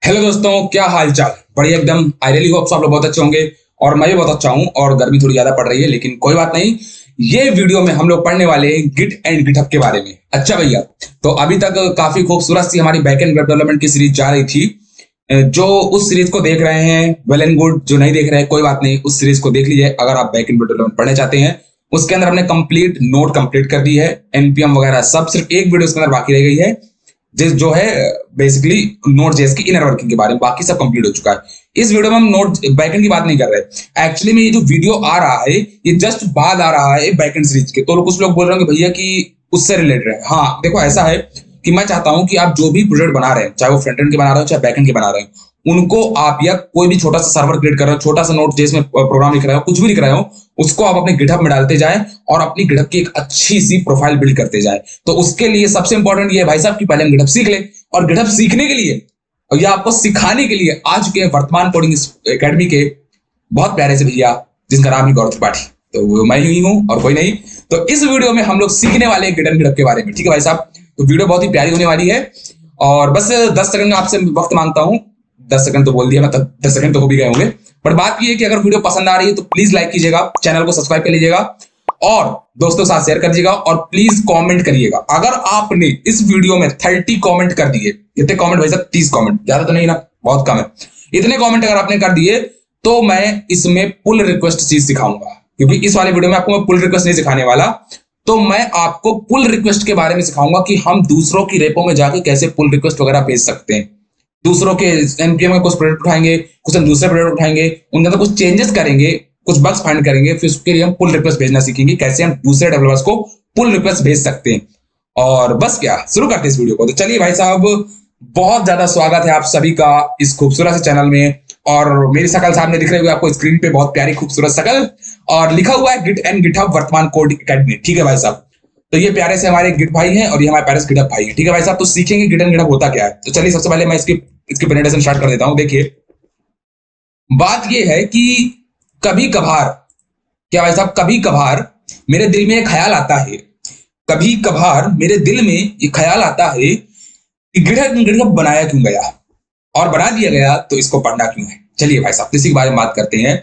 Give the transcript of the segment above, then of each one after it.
Hello दोस्तों, क्या हाल चाल। बढ़िया एकदम। आई रियली होप आप लोग बहुत अच्छे होंगे और मैं भी बहुत अच्छा हूं। और गर्मी थोड़ी ज्यादा पड़ रही है लेकिन कोई बात नहीं। ये वीडियो में हम लोग पढ़ने वाले हैं गिट एंड गिटहब के बारे में। अच्छा भैया, तो अभी तक काफी खूबसूरत सी हमारी बैकएंड वेब डेवलपमेंट की सीरीज जा रही थी। जो उस सीरीज को देख रहे हैं वेल एंड गुड, जो नहीं देख रहे हैं कोई बात नहीं, उस सीरीज को देख लीजिए अगर आप बैकएंड वेब डेवलपमेंट पढ़ना चाहते हैं। उसके अंदर हमने कंप्लीट नोट कंप्लीट कर दी है, एनपीएम वगैरह सब। सिर्फ एक वीडियो उसके अंदर बाकी रह गई है जिस जो है बेसिकली नोड जेएस की इनर वर्किंग के बारे में। बाकी सब कंप्लीट हो चुका है। इस वीडियो में हम नोड बैकएंड की बात नहीं कर रहे। एक्चुअली में ये जो वीडियो आ रहा है ये जस्ट बाद आ रहा है बैकएंड सीरीज के। तो कुछ लोग बोल रहे हैं कि भैया कि उससे रिलेटेड है। हाँ देखो, ऐसा है कि मैं चाहता हूं कि आप जो भी प्रोजेक्ट बना रहे हैं, चाहे वो फ्रंट एंड के बना रहे हो चाहे बैकएंड के बना रहे हैं, उनको आप या कोई भी छोटा सा सर्वर क्रिएट कर रहे हो, छोटा सा नोड जेएस में प्रोग्राम लिख रहे हो, कुछ भी लिख रहे हो, उसको आप अपने गिटहब में डालते जाएं और अपनी गिटहब की एक अच्छी सी प्रोफाइल बिल्ड करते जाएं। तो उसके लिए सबसे इंपॉर्टेंट ये है भाई साहब कि पहले हम गिटहब सीख लें। और गिटहब सीखने के लिए और या आपको सिखाने के लिए आज के वर्तमान कोडिंग एकेडमी के बहुत प्यारे से भैया जिनका नाम है गौरव त्रिपाठी, तो वो मैं ही हूं और कोई नहीं। तो इस वीडियो में हम लोग सीखने वाले हैं गिटहब के बारे में। ठीक है भाई साहब, तो वीडियो बहुत ही प्यारी होने वाली है। और बस 10 सेकंड में आपसे वक्त मांगता हूं। 10 सेकंड तो बोल दिया मैं, 10 सेकंड तो हो भी गए होंगे। बट बात ये है कि अगर वीडियो पसंद आ रही है तो प्लीज लाइक कीजिएगा, चैनल को सब्सक्राइब कर लीजिएगा और दोस्तों के साथ शेयर कर दीजिएगा और प्लीज कमेंट करिएगा। अगर आपने इस वीडियो में 30 कमेंट कर दिए, कितने कमेंट भाई साहब? 30 कमेंट, ज्यादा तो नहीं ना, बहुत कम है। इतने कमेंट अगर आपने कर दिए तो मैं इसमें पुल रिक्वेस्ट चीज सिखाऊंगा, क्योंकि इस वाले वीडियो में आपको मैं पुल रिक्वेस्ट नहीं सिखाने वाला। तो मैं आपको पुल रिक्वेस्ट के बारे में सिखाऊंगा कि हम दूसरों की रेपो में जाके कैसे पुल रिक्वेस्ट वगैरह भेज सकते हैं। दूसरों के एनपीएम में कुछ प्रोडक्ट उठाएंगे, कुछ हम दूसरे प्रोडक्ट उठाएंगे, उनके अंदर कुछ चेंजेस करेंगे, कुछ बग्स फाइंड करेंगे, फिर उसके लिए हम पुल रिक्वेस्ट भेजना सीखेंगे, कैसे हम दूसरे डेवलपर्स को पुल रिक्वेस्ट भेज सकते हैं। और बस क्या, शुरू करते हैं इस वीडियो को। तो चलिए भाई साहब, बहुत ज्यादा स्वागत है आप सभी का इस खूबसूरत से चैनल में। और मेरी शकल सामने दिख रही है आपको स्क्रीन पे, बहुत प्यारी खूबसूरत शकल, और लिखा हुआ है गिट एंड गिटहब वर्तमान कोडिंग एकेडमी। ठीक है भाई साहब, तो ये प्यारे से हमारे गिट भाई हैं और ये हमारे प्यारे से गिटहब भाई हैं। ठीक है भाई साहब, तो सीखेंगे गिट एंड गिटहब होता क्या है। तो चलिए सबसे पहले मैं इसकी प्रेजेंटेशन स्टार्ट कर देता हूं। देखिए, बात ये है कि कभी कभार, क्या भाई साहब, कभी कभार मेरे दिल में एक ख्याल आता है, कभी कभार मेरे दिल में ये ख्याल आता है कि गिटहब बनाया क्यों गया और बना दिया गया तो इसको पढ़ना क्यों है। चलिए भाई साहब, इसी के बारे में बात करते हैं।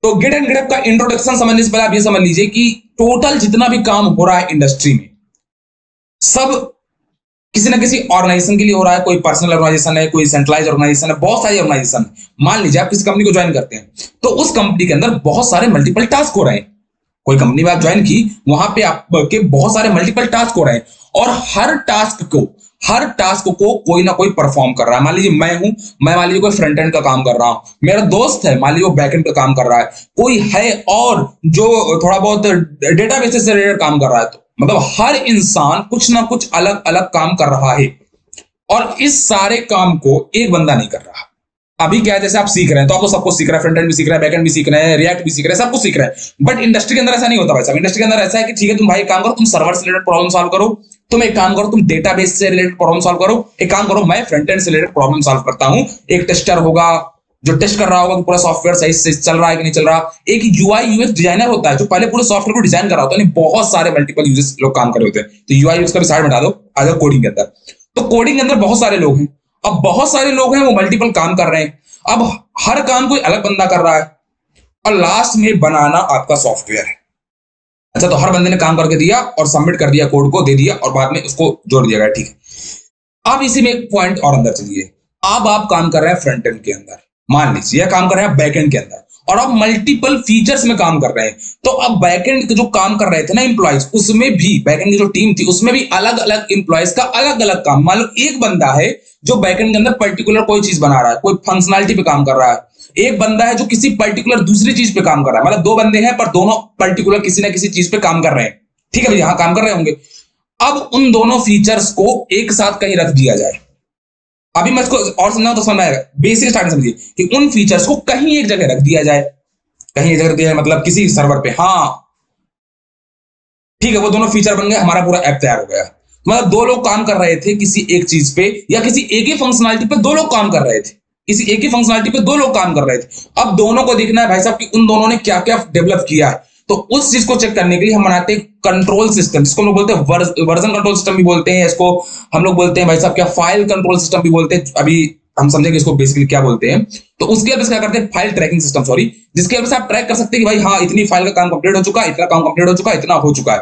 तो गिट एंड गिटहब का इंट्रोडक्शन समझने से पहले आप ये समझ लीजिए कि टोटल जितना भी काम हो रहा है इंडस्ट्री में, सब किसी ना किसी ऑर्गेनाइजेशन के लिए हो रहा है। कोई पर्सनल ऑर्गेनाइजेशन है, कोई सेंट्रलाइज ऑर्गेनाइजेशन है, बहुत सारी ऑर्गेनाइजेशन है। मान लीजिए आप किसी कंपनी को ज्वाइन करते हैं तो उस कंपनी के अंदर बहुत सारे मल्टीपल टास्क हो रहे हैं। कोई कंपनी में आप ज्वाइन की, वहां पे आपके बहुत सारे मल्टीपल टास्क हो रहे हैं और हर टास्क को कोई ना कोई परफॉर्म कर रहा है। मान लीजिए मैं हूं, मैं मान लीजिए कोई फ्रंट एंड का काम कर रहा हूं, मेरा दोस्त है मान लीजिए वो बैक एंड का काम कर रहा है, कोई है और जो थोड़ा बहुत डेटाबेस से रिलेटेड काम कर रहा है। तो मतलब हर इंसान कुछ ना कुछ अलग अलग काम कर रहा है और इस सारे काम को एक बंदा नहीं कर रहा। अभी क्या है, जैसे आप सीख रहे हैं तो आप तो सब कुछ सीख रहे हैं, फ्रंट एंड भी सीख रहे हैं, बैक एंड भी सीख रहे हैं, रिएक्ट भी सीख रहे हैं, सब कुछ सीख रहे हैं। बट इंडस्ट्री के अंदर ऐसा नहीं होता भाई साहब। इंडस्ट्री के अंदर ऐसा है कि ठीक है तुम भाई एक काम करो, तुम सर्वर से रिलेटेड प्रॉब्लम सॉल्व करो, तुम एक काम करो तुम डेटाबेस से रिलेटेड प्रॉब्लम सॉल्व करो, एक काम करो मैं फ्रंट एंड से रिलेटेड प्रॉब्लम सॉल्व करता हूं। एक टेस्टर होगा जो टेस्ट कर रहा होगा कि पूरा सॉफ्टवेयर सही से चल रहा है कि नहीं चल रहा। एक यूआई यूएक्स डिजाइनर होता है जो पहले पूरे सॉफ्टवेयर को डिजाइन कर रहा होता है। बहुत सारे मल्टीपल यूजर्स लोग काम कर रहे होते हैं। तो यूआई यूएक्स का भी साइड हटा दो, आ जाओ कोडिंग के अंदर। तो कोडिंग के अंदर बहुत सारे लोग हैं। अब बहुत सारे लोग हैं, वो मल्टीपल काम कर रहे हैं। अब हर काम कोई अलग बंदा कर रहा है और लास्ट में बनाना आपका सॉफ्टवेयर है। अच्छा, तो हर बंदे ने काम करके दिया और सबमिट कर दिया, कोड को दे दिया और बाद में उसको जोड़ दिया गया। ठीक है, अब इसी में एक पॉइंट और अंदर चलिए। अब आप काम कर रहे हैं फ्रंट एंड के अंदर, मान लीजिए काम कर रहे हैं बैक एंड के अंदर, और आप मल्टीपल फीचर्स में काम कर रहे हैं। तो अब बैकएंड के जो काम कर रहे थे ना एम्प्लॉइज, उसमें भी बैकएंड की जो टीम थी उसमें भी अलग अलग एम्प्लॉइज का अलग अलग काम। मान लो एक बंदा है जो बैकएंड के अंदर पर्टिकुलर कोई चीज बना रहा है, कोई फंक्शनलिटी पे काम कर रहा है। एक बंदा है जो किसी पर्टिकुलर दूसरी चीज पे काम कर रहा है। मतलब दो बंदे हैं पर दोनों पर्टिकुलर किसी ना किसी चीज पे काम कर रहे हैं। ठीक है भैया, हाँ काम कर रहे होंगे। अब उन दोनों फीचर्स को एक साथ कहीं रख दिया जाए। अभी मैं इसको और समझाऊं तो समझ में आएगा। बेसिक स्टार्टिंग समझिए कि उन फीचर्स को कहीं एक जगह रख दिया जाए, कहीं एक जगह रख दिया जाए मतलब किसी सर्वर पे। हाँ ठीक है, वो दोनों फीचर बन गए, हमारा पूरा ऐप तैयार हो गया। मतलब दो लोग काम कर रहे थे किसी एक चीज पे या किसी एक ही फंक्शनलिटी पे, दो लोग काम कर रहे थे किसी एक ही फंक्शनलिटी पे, दो लोग काम कर रहे थे। अब दोनों को देखना है भाई साहब कि उन दोनों ने क्या क्या डेवलप किया है। तो उस चीज को चेक करने के लिए हम बनाते हैं कंट्रोल सिस्टम, जिसको हम लोग बोलते हैं वर्जन कंट्रोल सिस्टम भी बोलते हैं, इसको हम लोग बोलते हैं भाई साहब क्या फाइल कंट्रोल सिस्टम भी बोलते हैं। अभी हम समझेंगे इसको बेसिकली क्या बोलते हैं। तो उसके हेल्प से क्या करते हैं, फाइल ट्रैकिंग सिस्टम, सॉरी, जिसके हेल्प से आप ट्रैक कर सकते हैं कि भाई हाँ इतनी फाइल का काम कंप्लीट हो चुका है, इतना काम कंप्लीट हो चुका है, इतना हो चुका है।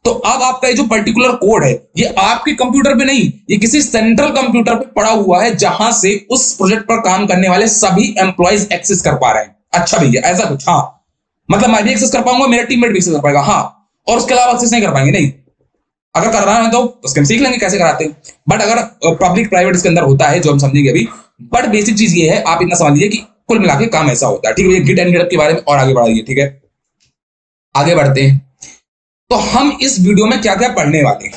तो अब आपका ये जो पर्टिकुलर कोड है ये आपके कंप्यूटर पे नहीं, ये किसी सेंट्रल कंप्यूटर पे पड़ा हुआ है जहां से उस प्रोजेक्ट पर काम करने वाले सभी एम्प्लॉइज एक्सेस कर पा रहे हैं। अच्छा भैया ऐसा कुछ, हाँ मतलब मैं भी एक्सेस कर पाऊंगा, मेरा टीममेट भी एक्सेस कर पाएगा, हाँ, और उसके अलावा एक्सेस नहीं कर पाएंगे, नहीं। अगर कर रहा है तो उसके हम सीख लेंगे कैसे कराते हैं, बट अगर पब्लिक प्राइवेट इसके अंदर होता है जो हम समझेंगे अभी। बट बेसिक चीज ये है, आप इतना समझ लीजिए कि कुल मिला के काम ऐसा होता है, ठीक है। गिट एंड गिटहब के बारे में और आगे बढ़ाइए, ठीक है। आगे बढ़ते हैं, तो हम इस वीडियो में क्या क्या पढ़ने वाले हैं।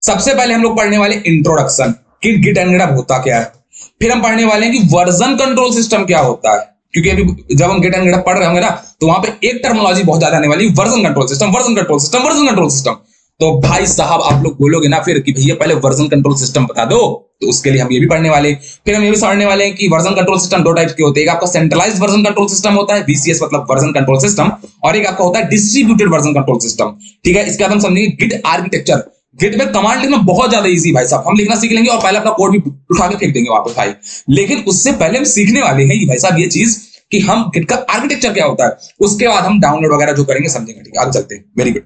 सबसे पहले हम लोग पढ़ने वाले इंट्रोडक्शन कि गिट एंड गिटहब होता क्या है। फिर हम पढ़ने वाले हैं कि वर्जन कंट्रोल सिस्टम क्या होता है, क्योंकि अभी जब हम गिट एंड गिटहब पढ़ रहे होंगे ना तो वहां पे एक टर्मिनोलॉजी बहुत ज्यादा आने वाली, version control system, version control system, version control system. तो भाई साहब आप लोग बोलोगे ना फिर कि भैया पहले वर्जन कंट्रोल सिस्टम बता दो, तो उसके लिए हम ये भी पढ़ने वाले। फिर हम ये भी समझने वाले हैं कि वर्जन कंट्रोल सिस्टम दो टाइप के होते हैं, एक आपका सेंट्रलाइज्ड वर्जन कंट्रोल सिस्टम होता है, VCS मतलब वर्जन कंट्रोल सिस्टम, और एक आपका होता है डिस्ट्रीब्यूटेड वर्जन कंट्रोल सिस्टम, ठीक है। इसके बाद हम समझेंगे गिट आर्किटेक्चर। गिट में कमांड लिखना बहुत ज्यादा इजी भाई साहब, हम लिखना सीख लेंगे और पहले अपना कोड भी उठा के फेंक देंगे वापस भाई। लेकिन उससे पहले हम सीखने वाले हैं भाई साहब ये चीज कि हम गिट का आर्किटेक्चर क्या होता है, उसके बाद हम डाउनलोड वगैरह जो करेंगे समझेंगे, ठीक है। आगे चलते हैं, वेरी गुड।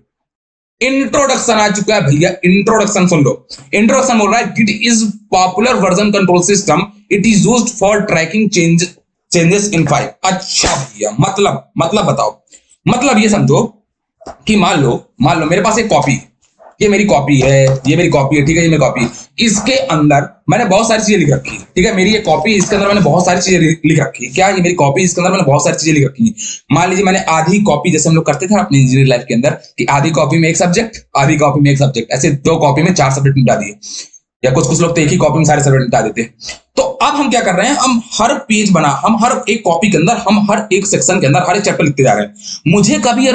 इंट्रोडक्शन आ चुका है भैया, इंट्रोडक्शन सुन लो। इंट्रोडक्शन बोल रहा है Git is popular version control system, it is used for tracking changes in file. अच्छा भैया मतलब बताओ, मतलब ये समझो कि मान लो मेरे पास एक कॉपी, ये मेरी कॉपी है, ये मेरी कॉपी है, ठीक है, ये मेरी कॉपी, इसके अंदर मैंने बहुत सारी चीजें लिख रखी है, ठीक है। मेरी ये कॉपी, इसके अंदर मैंने बहुत सारी चीजें लिख रखी है। क्या ये मेरी कॉपी, इसके अंदर मैंने बहुत सारी चीजें लिख रखी है। मान लीजिए मैंने आधी कॉपी, जैसे हम लोग करते थे अपनी इंजीनियरिंग लाइफ के अंदर कि आधी कॉपी में एक सब्जेक्ट, आधी कॉपी में एक सब्जेक्ट, ऐसे 2 कॉपी में 4 सब्जेक्ट मिटा दिए, या कुछ लोग तो एक ही कॉपी में सारे सब्जेक्ट मिटा देते हैं। तो अब हम क्या कर रहे हैं, हम हर पेज हम हर एक कॉपी के अंदर, हम हर एक सेक्शन के अंदर हर एक चैप्टर लिखते जा रहे हैं। मुझे कभी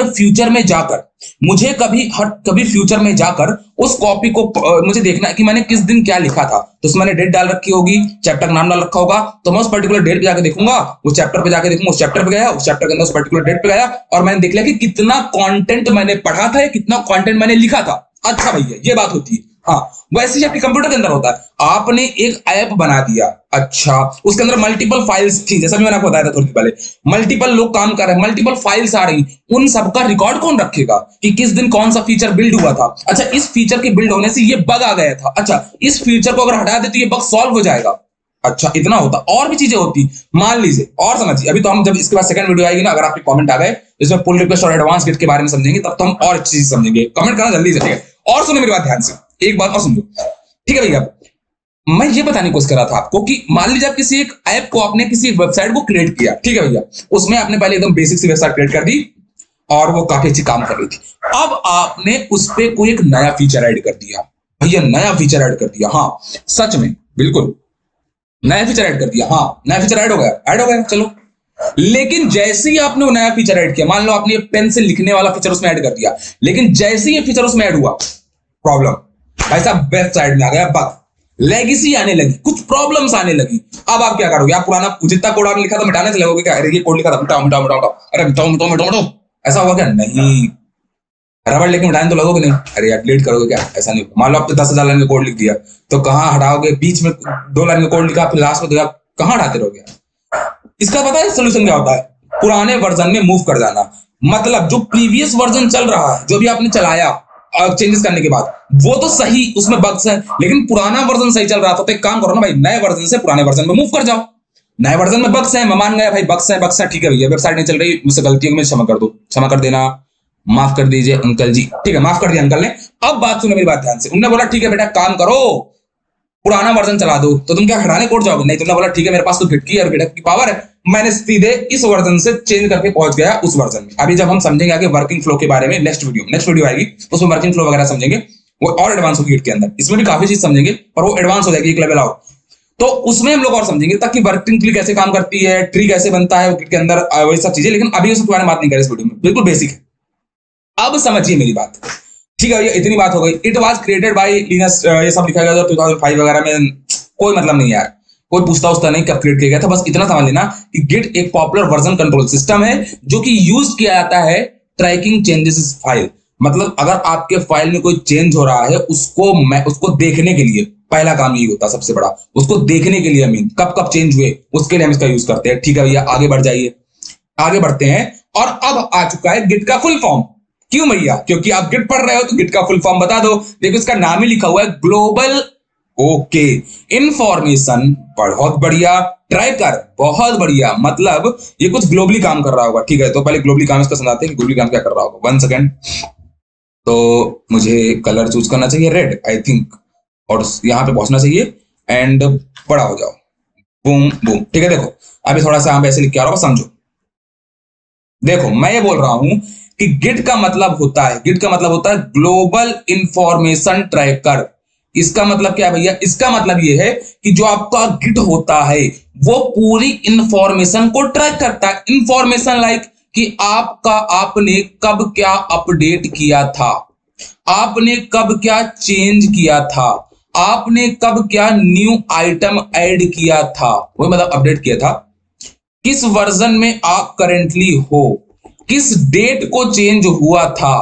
फ्यूचर में जाकर उस कॉपी को मुझे देखना है कि मैंने किस दिन क्या लिखा था, तो उसमें मैंने डेट डाल रखी होगी, चैप्टर का नाम डाल रखा होगा, तो मैं उस पर्टिकुलर डेट पे जाकर देखूंगा, उस चैप्टर पे जाकर देखूंगा, उस चैप्टर पे गया, उस चैप्टर के अंदर उस पर्टिकुलर डेट पे गया और मैंने देख लिया कि कितना कंटेंट मैंने पढ़ा था या कितना कंटेंट मैंने लिखा था। अच्छा भैया ये बात होती है, हाँ। वैसे ही आपके कंप्यूटर के अंदर होता है, आपने एक ऐप बना दिया, अच्छा, उसके अंदर मल्टीपल फाइल्स थी, जैसा मैंने आपको बताया था थोड़ी देर पहले, मल्टीपल लोग काम कर रहे हैं, मल्टीपल फाइल्स आ रही, उन सबका रिकॉर्ड कौन रखेगा कि किस दिन कौन सा फीचर बिल्ड हुआ था। अच्छा, इस फीचर के बिल्ड होने से ये बग आ गया था, अच्छा इस फीचर को अगर हटा दे तो ये बग सॉल्व हो जाएगा। अच्छा इतना होता, और भी चीजें होती, मान लीजिए और समझिए। अभी तो हम जब इसके बाद सेकंड वीडियो आएगी ना, अगर आपके कमेंट आ गए इसमें पुल रिक्वेस्ट और एडवांस गिट के बारे में समझेंगे, तब तो हम और अच्छी चीज समझेंगे। कमेंट करना जल्दी से, ठीक है। और सुनो मेरी बात ध्यान से, एक बात और समझो, ठीक है भैया। मैं ये बताने की कोशिश कर रहा था आपको कि मान लीजिए आप किसी एक ऐप को, आपने किसी एक वेबसाइट को क्रिएट किया, ठीक है भैया, उसमें आपने पहले एकदम बेसिक सी वेबसाइट क्रिएट कर दी और वो काफी अच्छी काम कर रही थी। अब आपने उस पर कोई एक नया फीचर ऐड कर दिया, भैया नया फीचर ऐड कर दिया, हाँ सच में बिल्कुल नया फीचर ऐड कर दिया, हाँ नया फीचर ऐड हो गया, चलो। लेकिन जैसे ही आपने वो नया फीचर ऐड किया, मान लो आपने पेन से लिखने वाला फीचर उसमें ऐड कर दिया, लेकिन जैसे ही ये फीचर उसमें ऐड हुआ, प्रॉब्लम भाई साहब वेबसाइट में आ गया बग, लेगेसी आने लगी, कुछ प्रॉब्लम्स आने लगी। अब आप क्या करोगे, आप पुराना जितना कोड आपने लिखा था मिटाने से लगोगे क्या, अरे ये कोड लिखा था मिटाओ, अरे मिटाओ, ऐसा होगा क्या? नहीं, रबड़ लेके मिटाने तो लगोगे नहीं, अरे यार डिलीट करोगे क्या? ऐसा नहीं। मान लो आपने 10,000 लाइन का कोड लिख दिया, तो कहाँ हटाओगे? बीच में 2 लाइन का कोड लिखा, फिर लास्ट में कहाँ हटाते रहोगे? इसका पता है सोल्यूशन क्या होता है? पुराने वर्जन में मूव कर जाना। मतलब जो प्रीवियस वर्जन चल रहा है, जो भी आपने चलाया चेंजेस करने के बाद, वो तो सही, उसमें बग्स है, लेकिन पुराना वर्जन सही चल रहा था, तो एक काम करो ना भाई, नए वर्जन से पुराने वर्जन में मूव कर जाओ। नए वर्जन में बग्स है, मैं मान गया भाई बग्स है, ठीक है भैया वेबसाइट नहीं चल रही, मुझसे गलतियों को मुझे क्षमा कर दो, क्षमा कर देना, माफ कर दीजिए अंकल जी, ठीक है माफ कर दिया अंकल ने। अब बात सुनो मेरी बात ध्यान से। उन्होंने बोला ठीक है बेटा काम करो, पुराना वर्जन चला दो, तो तुम क्या हटाने कोड जाओगे? नहीं, तुमने बोला ठीक है मेरे पास तो गिट की और गिटहब की पावर है, मैंने सीधे इस वर्जन से चेंज करके पहुंच गया उस वर्जन में। अभी जब हम समझेंगे आगे वर्किंग फ्लो के बारे में, नेक्स्ट वीडियो आएगी, उसमें वर्किंग फ्लो वगैरह समझेंगे, वो और एडवांस होगी गिट के अंदर। इसमें भी काफी चीज समझेंगे, पर वो एडवांस हो जाएगी एक लेवल आउट, तो उसमें हम लोग और समझेंगे ताकि वर्किंग ट्री कैसे काम करती है, ट्री कैसे बनता है गिट के अंदर, वही सब चीजें। लेकिन अभी उसके बारे में बात नहीं करें इस वीडियो में, बिल्कुल बेसिक है। अब समझिए मेरी बात, ठीक है भैया इतनी बात हो गई। It was created by Linux, ये सब लिखा गया था 2005 वगैरह में, कोई मतलब नहीं यार, कोई पूछता नहीं कब क्रिएट किया गया था, बस इतना समझ लेना कि गिट एक पॉपुलर वर्जन कंट्रोल सिस्टम है जो कि यूज किया जाता है ट्रैकिंग चेंजेस फाइल। मतलब अगर आपके फाइल में कोई चेंज हो रहा है उसको देखने के लिए पहला काम यही होता है सबसे बड़ा, उसको देखने के लिए मीन कब कब चेंज हुए उसके लिए हम इसका यूज करते हैं। ठीक है भैया, आगे बढ़ जाइए, आगे बढ़ते हैं। और अब आ चुका है गिट का फुल फॉर्म। क्यों भैया? क्योंकि आप गिट पढ़ रहे हो तो गिट का फुल फॉर्म बता दो। देखो इसका नाम ही लिखा हुआ है ग्लोबल ओके इंफॉर्मेशन, बहुत बढ़िया। ट्रैकर, बहुत बढ़िया, मतलब ये कुछ ग्लोबली काम कर रहा होगा। ठीक है, तो पहले ग्लोबली काम इसका समझाते हैं कि ग्लोबली काम क्या कर रहा होगा। 1 सेकेंड, तो मुझे कलर चूज करना चाहिए रेड आई थिंक, और यहां पे पहुंचना चाहिए एंड बड़ा हो जाओ, बूम बूम। ठीक है, देखो अभी थोड़ा सा ऐसे लिख के आ रहा होगा, समझो। देखो मैं ये बोल रहा हूं कि गिट का मतलब होता है, गिट का मतलब होता है ग्लोबल इंफॉर्मेशन ट्रैकर। इसका मतलब क्या है भैया? इसका मतलब ये है कि जो आपका गिट होता है वो पूरी इंफॉर्मेशन को ट्रैक करता है। इंफॉर्मेशन लाइक कि आपने कब क्या अपडेट किया था, आपने कब क्या चेंज किया था, आपने कब क्या न्यू आइटम ऐड किया था, वो मतलब अपडेट किया था, किस वर्जन में आप करेंटली हो, किस डेट को चेंज हुआ था,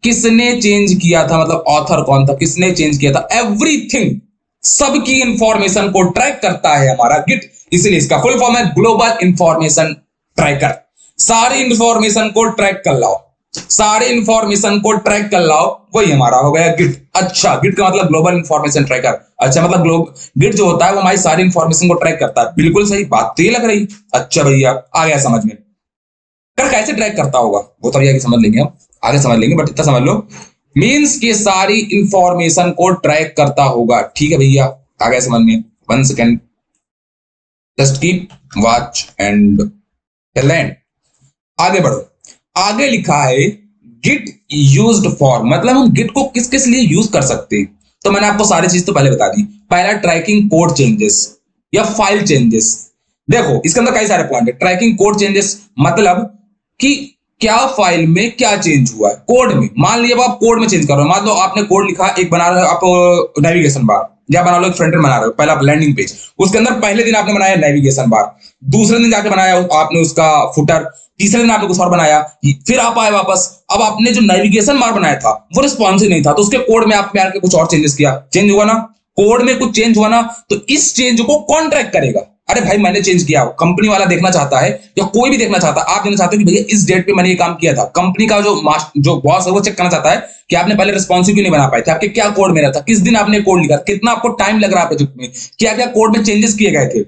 किसने चेंज किया था, मतलब ऑथर कौन था, किसने चेंज किया था, एवरीथिंग, सबकी इंफॉर्मेशन को ट्रैक करता है हमारा गिट। इसलिए इसका फुल फॉर्म है ग्लोबल इंफॉर्मेशन ट्रैकर। सारी इंफॉर्मेशन को ट्रैक कर लाओ, सारे इंफॉर्मेशन को ट्रैक कर लाओ, वही हमारा हो गया गिट। अच्छा, गिट का मतलब ग्लोबल इंफॉर्मेशन ट्रैकर। अच्छा, मतलब गिट जो होता है वो हमारी सारी इंफॉर्मेशन को ट्रैक करता है। बिल्कुल सही बात, तो ये लग रही। अच्छा भैया, आ गया समझ में। कर कैसे ट्रैक करता होगा वो तो भैया समझ लेंगे, हम आगे समझ लेंगे, बट इतना समझ लो मीन्स के सारी इंफॉर्मेशन को ट्रैक करता होगा। ठीक है भैया, आ गया समझ में। 1 second, just keep watch and land. आगे बढ़ो, आगे लिखा है गिट यूज्ड फॉर, मतलब हम गिट को किस किस लिए यूज कर सकते हैं। तो मैंने आपको सारी चीज तो पहले बता दी। पहला, ट्रैकिंग कोड चेंजेस या फाइल चेंजेस। देखो इसके अंदर कई सारे पॉइंट है। ट्रैकिंग कोड चेंजेस मतलब कि क्या फाइल में क्या चेंज हुआ है कोड में। मान लीजिए आप कोड में चेंज कर रहे हो, मान लो आपने कोड लिखा, एक बना रहे हो आप नेविगेशन बार, या बना लो एक फ्रंट एंड बना रहे हो, पहला लैंडिंग पेज, उसके अंदर पहले दिन आपने बनाया नेविगेशन बार, दूसरे दिन जाके बनाया आपने उसका फुटर, तीसरे दिन आपने कुछ और बनाया, फिर आप आए वापस, अब आपने जो नेविगेशन बार बनाया था वो रिस्पॉन्सिव नहीं था, तो उसके कोड में आपने आके कुछ और चेंजेस किया, चेंज हुआ ना, कोड में कुछ चेंज हुआ ना, तो इस चेंज को कौन ट्रैक करेगा? अरे भाई मैंने चेंज किया, कंपनी वाला देखना चाहता है या कोई भी देखना चाहता है, आप देखना चाहते हो कि भैया इस डेट पे मैंने ये काम किया था। कंपनी का जो बॉस है वो चेक करना चाहता है कि आपने पहले रिस्पॉन्सिव क्यों नहीं बना पाए थे, आपके क्या कोड में रहा था, किस दिन आपने कोड लिखा, कितना आपको टाइम लग रहा है प्रोजेक्ट में, क्या क्या कोड में चेंजेस किए गए थे,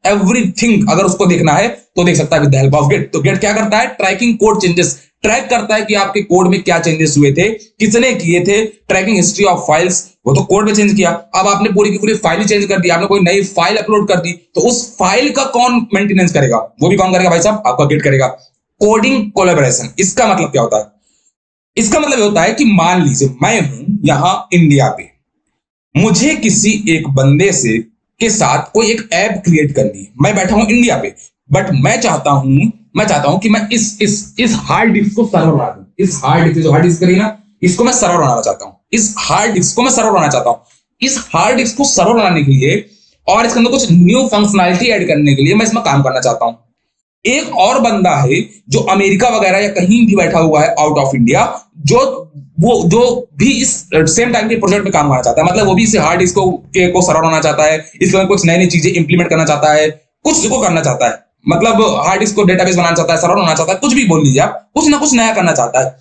एवरीथिंग अगर उसको देखना है तो देख सकता है with the help of Git. तो गिट क्या करता है? ट्रैकिंग कोड चेंजेस, ट्रैक करता है कि आपके कोड में क्या चेंजेस हुए थे, किसने किए थे, ट्रैकिंग हिस्ट्री ऑफ फाइल्स, वो तो कोड में चेंज किया, अब आपने पूरी की पूरी फाइल चेंज कर दी, आपने कोई नई फाइल अपलोड कर दी, तो उस फाइल का कौन मेंटेनेंस करेगा? वो भी कौन करेगा भाई साहब? आपका गिट करेगा। कोडिंग कोलैबोरेशन, इसका मतलब क्या होता है? इसका मतलब होता है कि मान लीजिए मैं हूं यहां इंडिया पे, मुझे किसी एक बंदे से के साथ कोई एक ऐप क्रिएट करनी है, मैं बैठा हूं इंडिया पे, बट मैं चाहता हूं कि मैं इस हार्ड डिस्क को सर्वर बना दूं। इस हार्ड डिस्क, जो हार्ड डिस्क करी ना, इसको मैं सर्वर बनाना चाहता हूं। इस हार्ड डिस्क को मैं सर्वर बनाना चाहता हूं। इस हार्ड डिस्क को सर्वर बनाने के लिए और इसके अंदर कुछ न्यू फंक्शनैलिटी ऐड करने के लिए मैं इसमें काम करना चाहता हूं। एक और बंदा है जो अमेरिका वगैरह या कहीं भी बैठा हुआ है आउट ऑफ इंडिया, जो भी इस सेम टाइम के प्रोजेक्ट में काम करना चाहता है, मतलब वो भी इस हार्ड डिस्क को सर्वर होना चाहता है, इसके अंदर कुछ नई नई चीजें इंप्लीमेंट करना चाहता है, कुछ को करना चाहता है, मतलब हार्ड डिस्क को डेटाबेस बनाना चाहता है, सर्वर होना चाहता है, कुछ भी बोल लीजिए आप, कुछ ना कुछ नया करना चाहता है।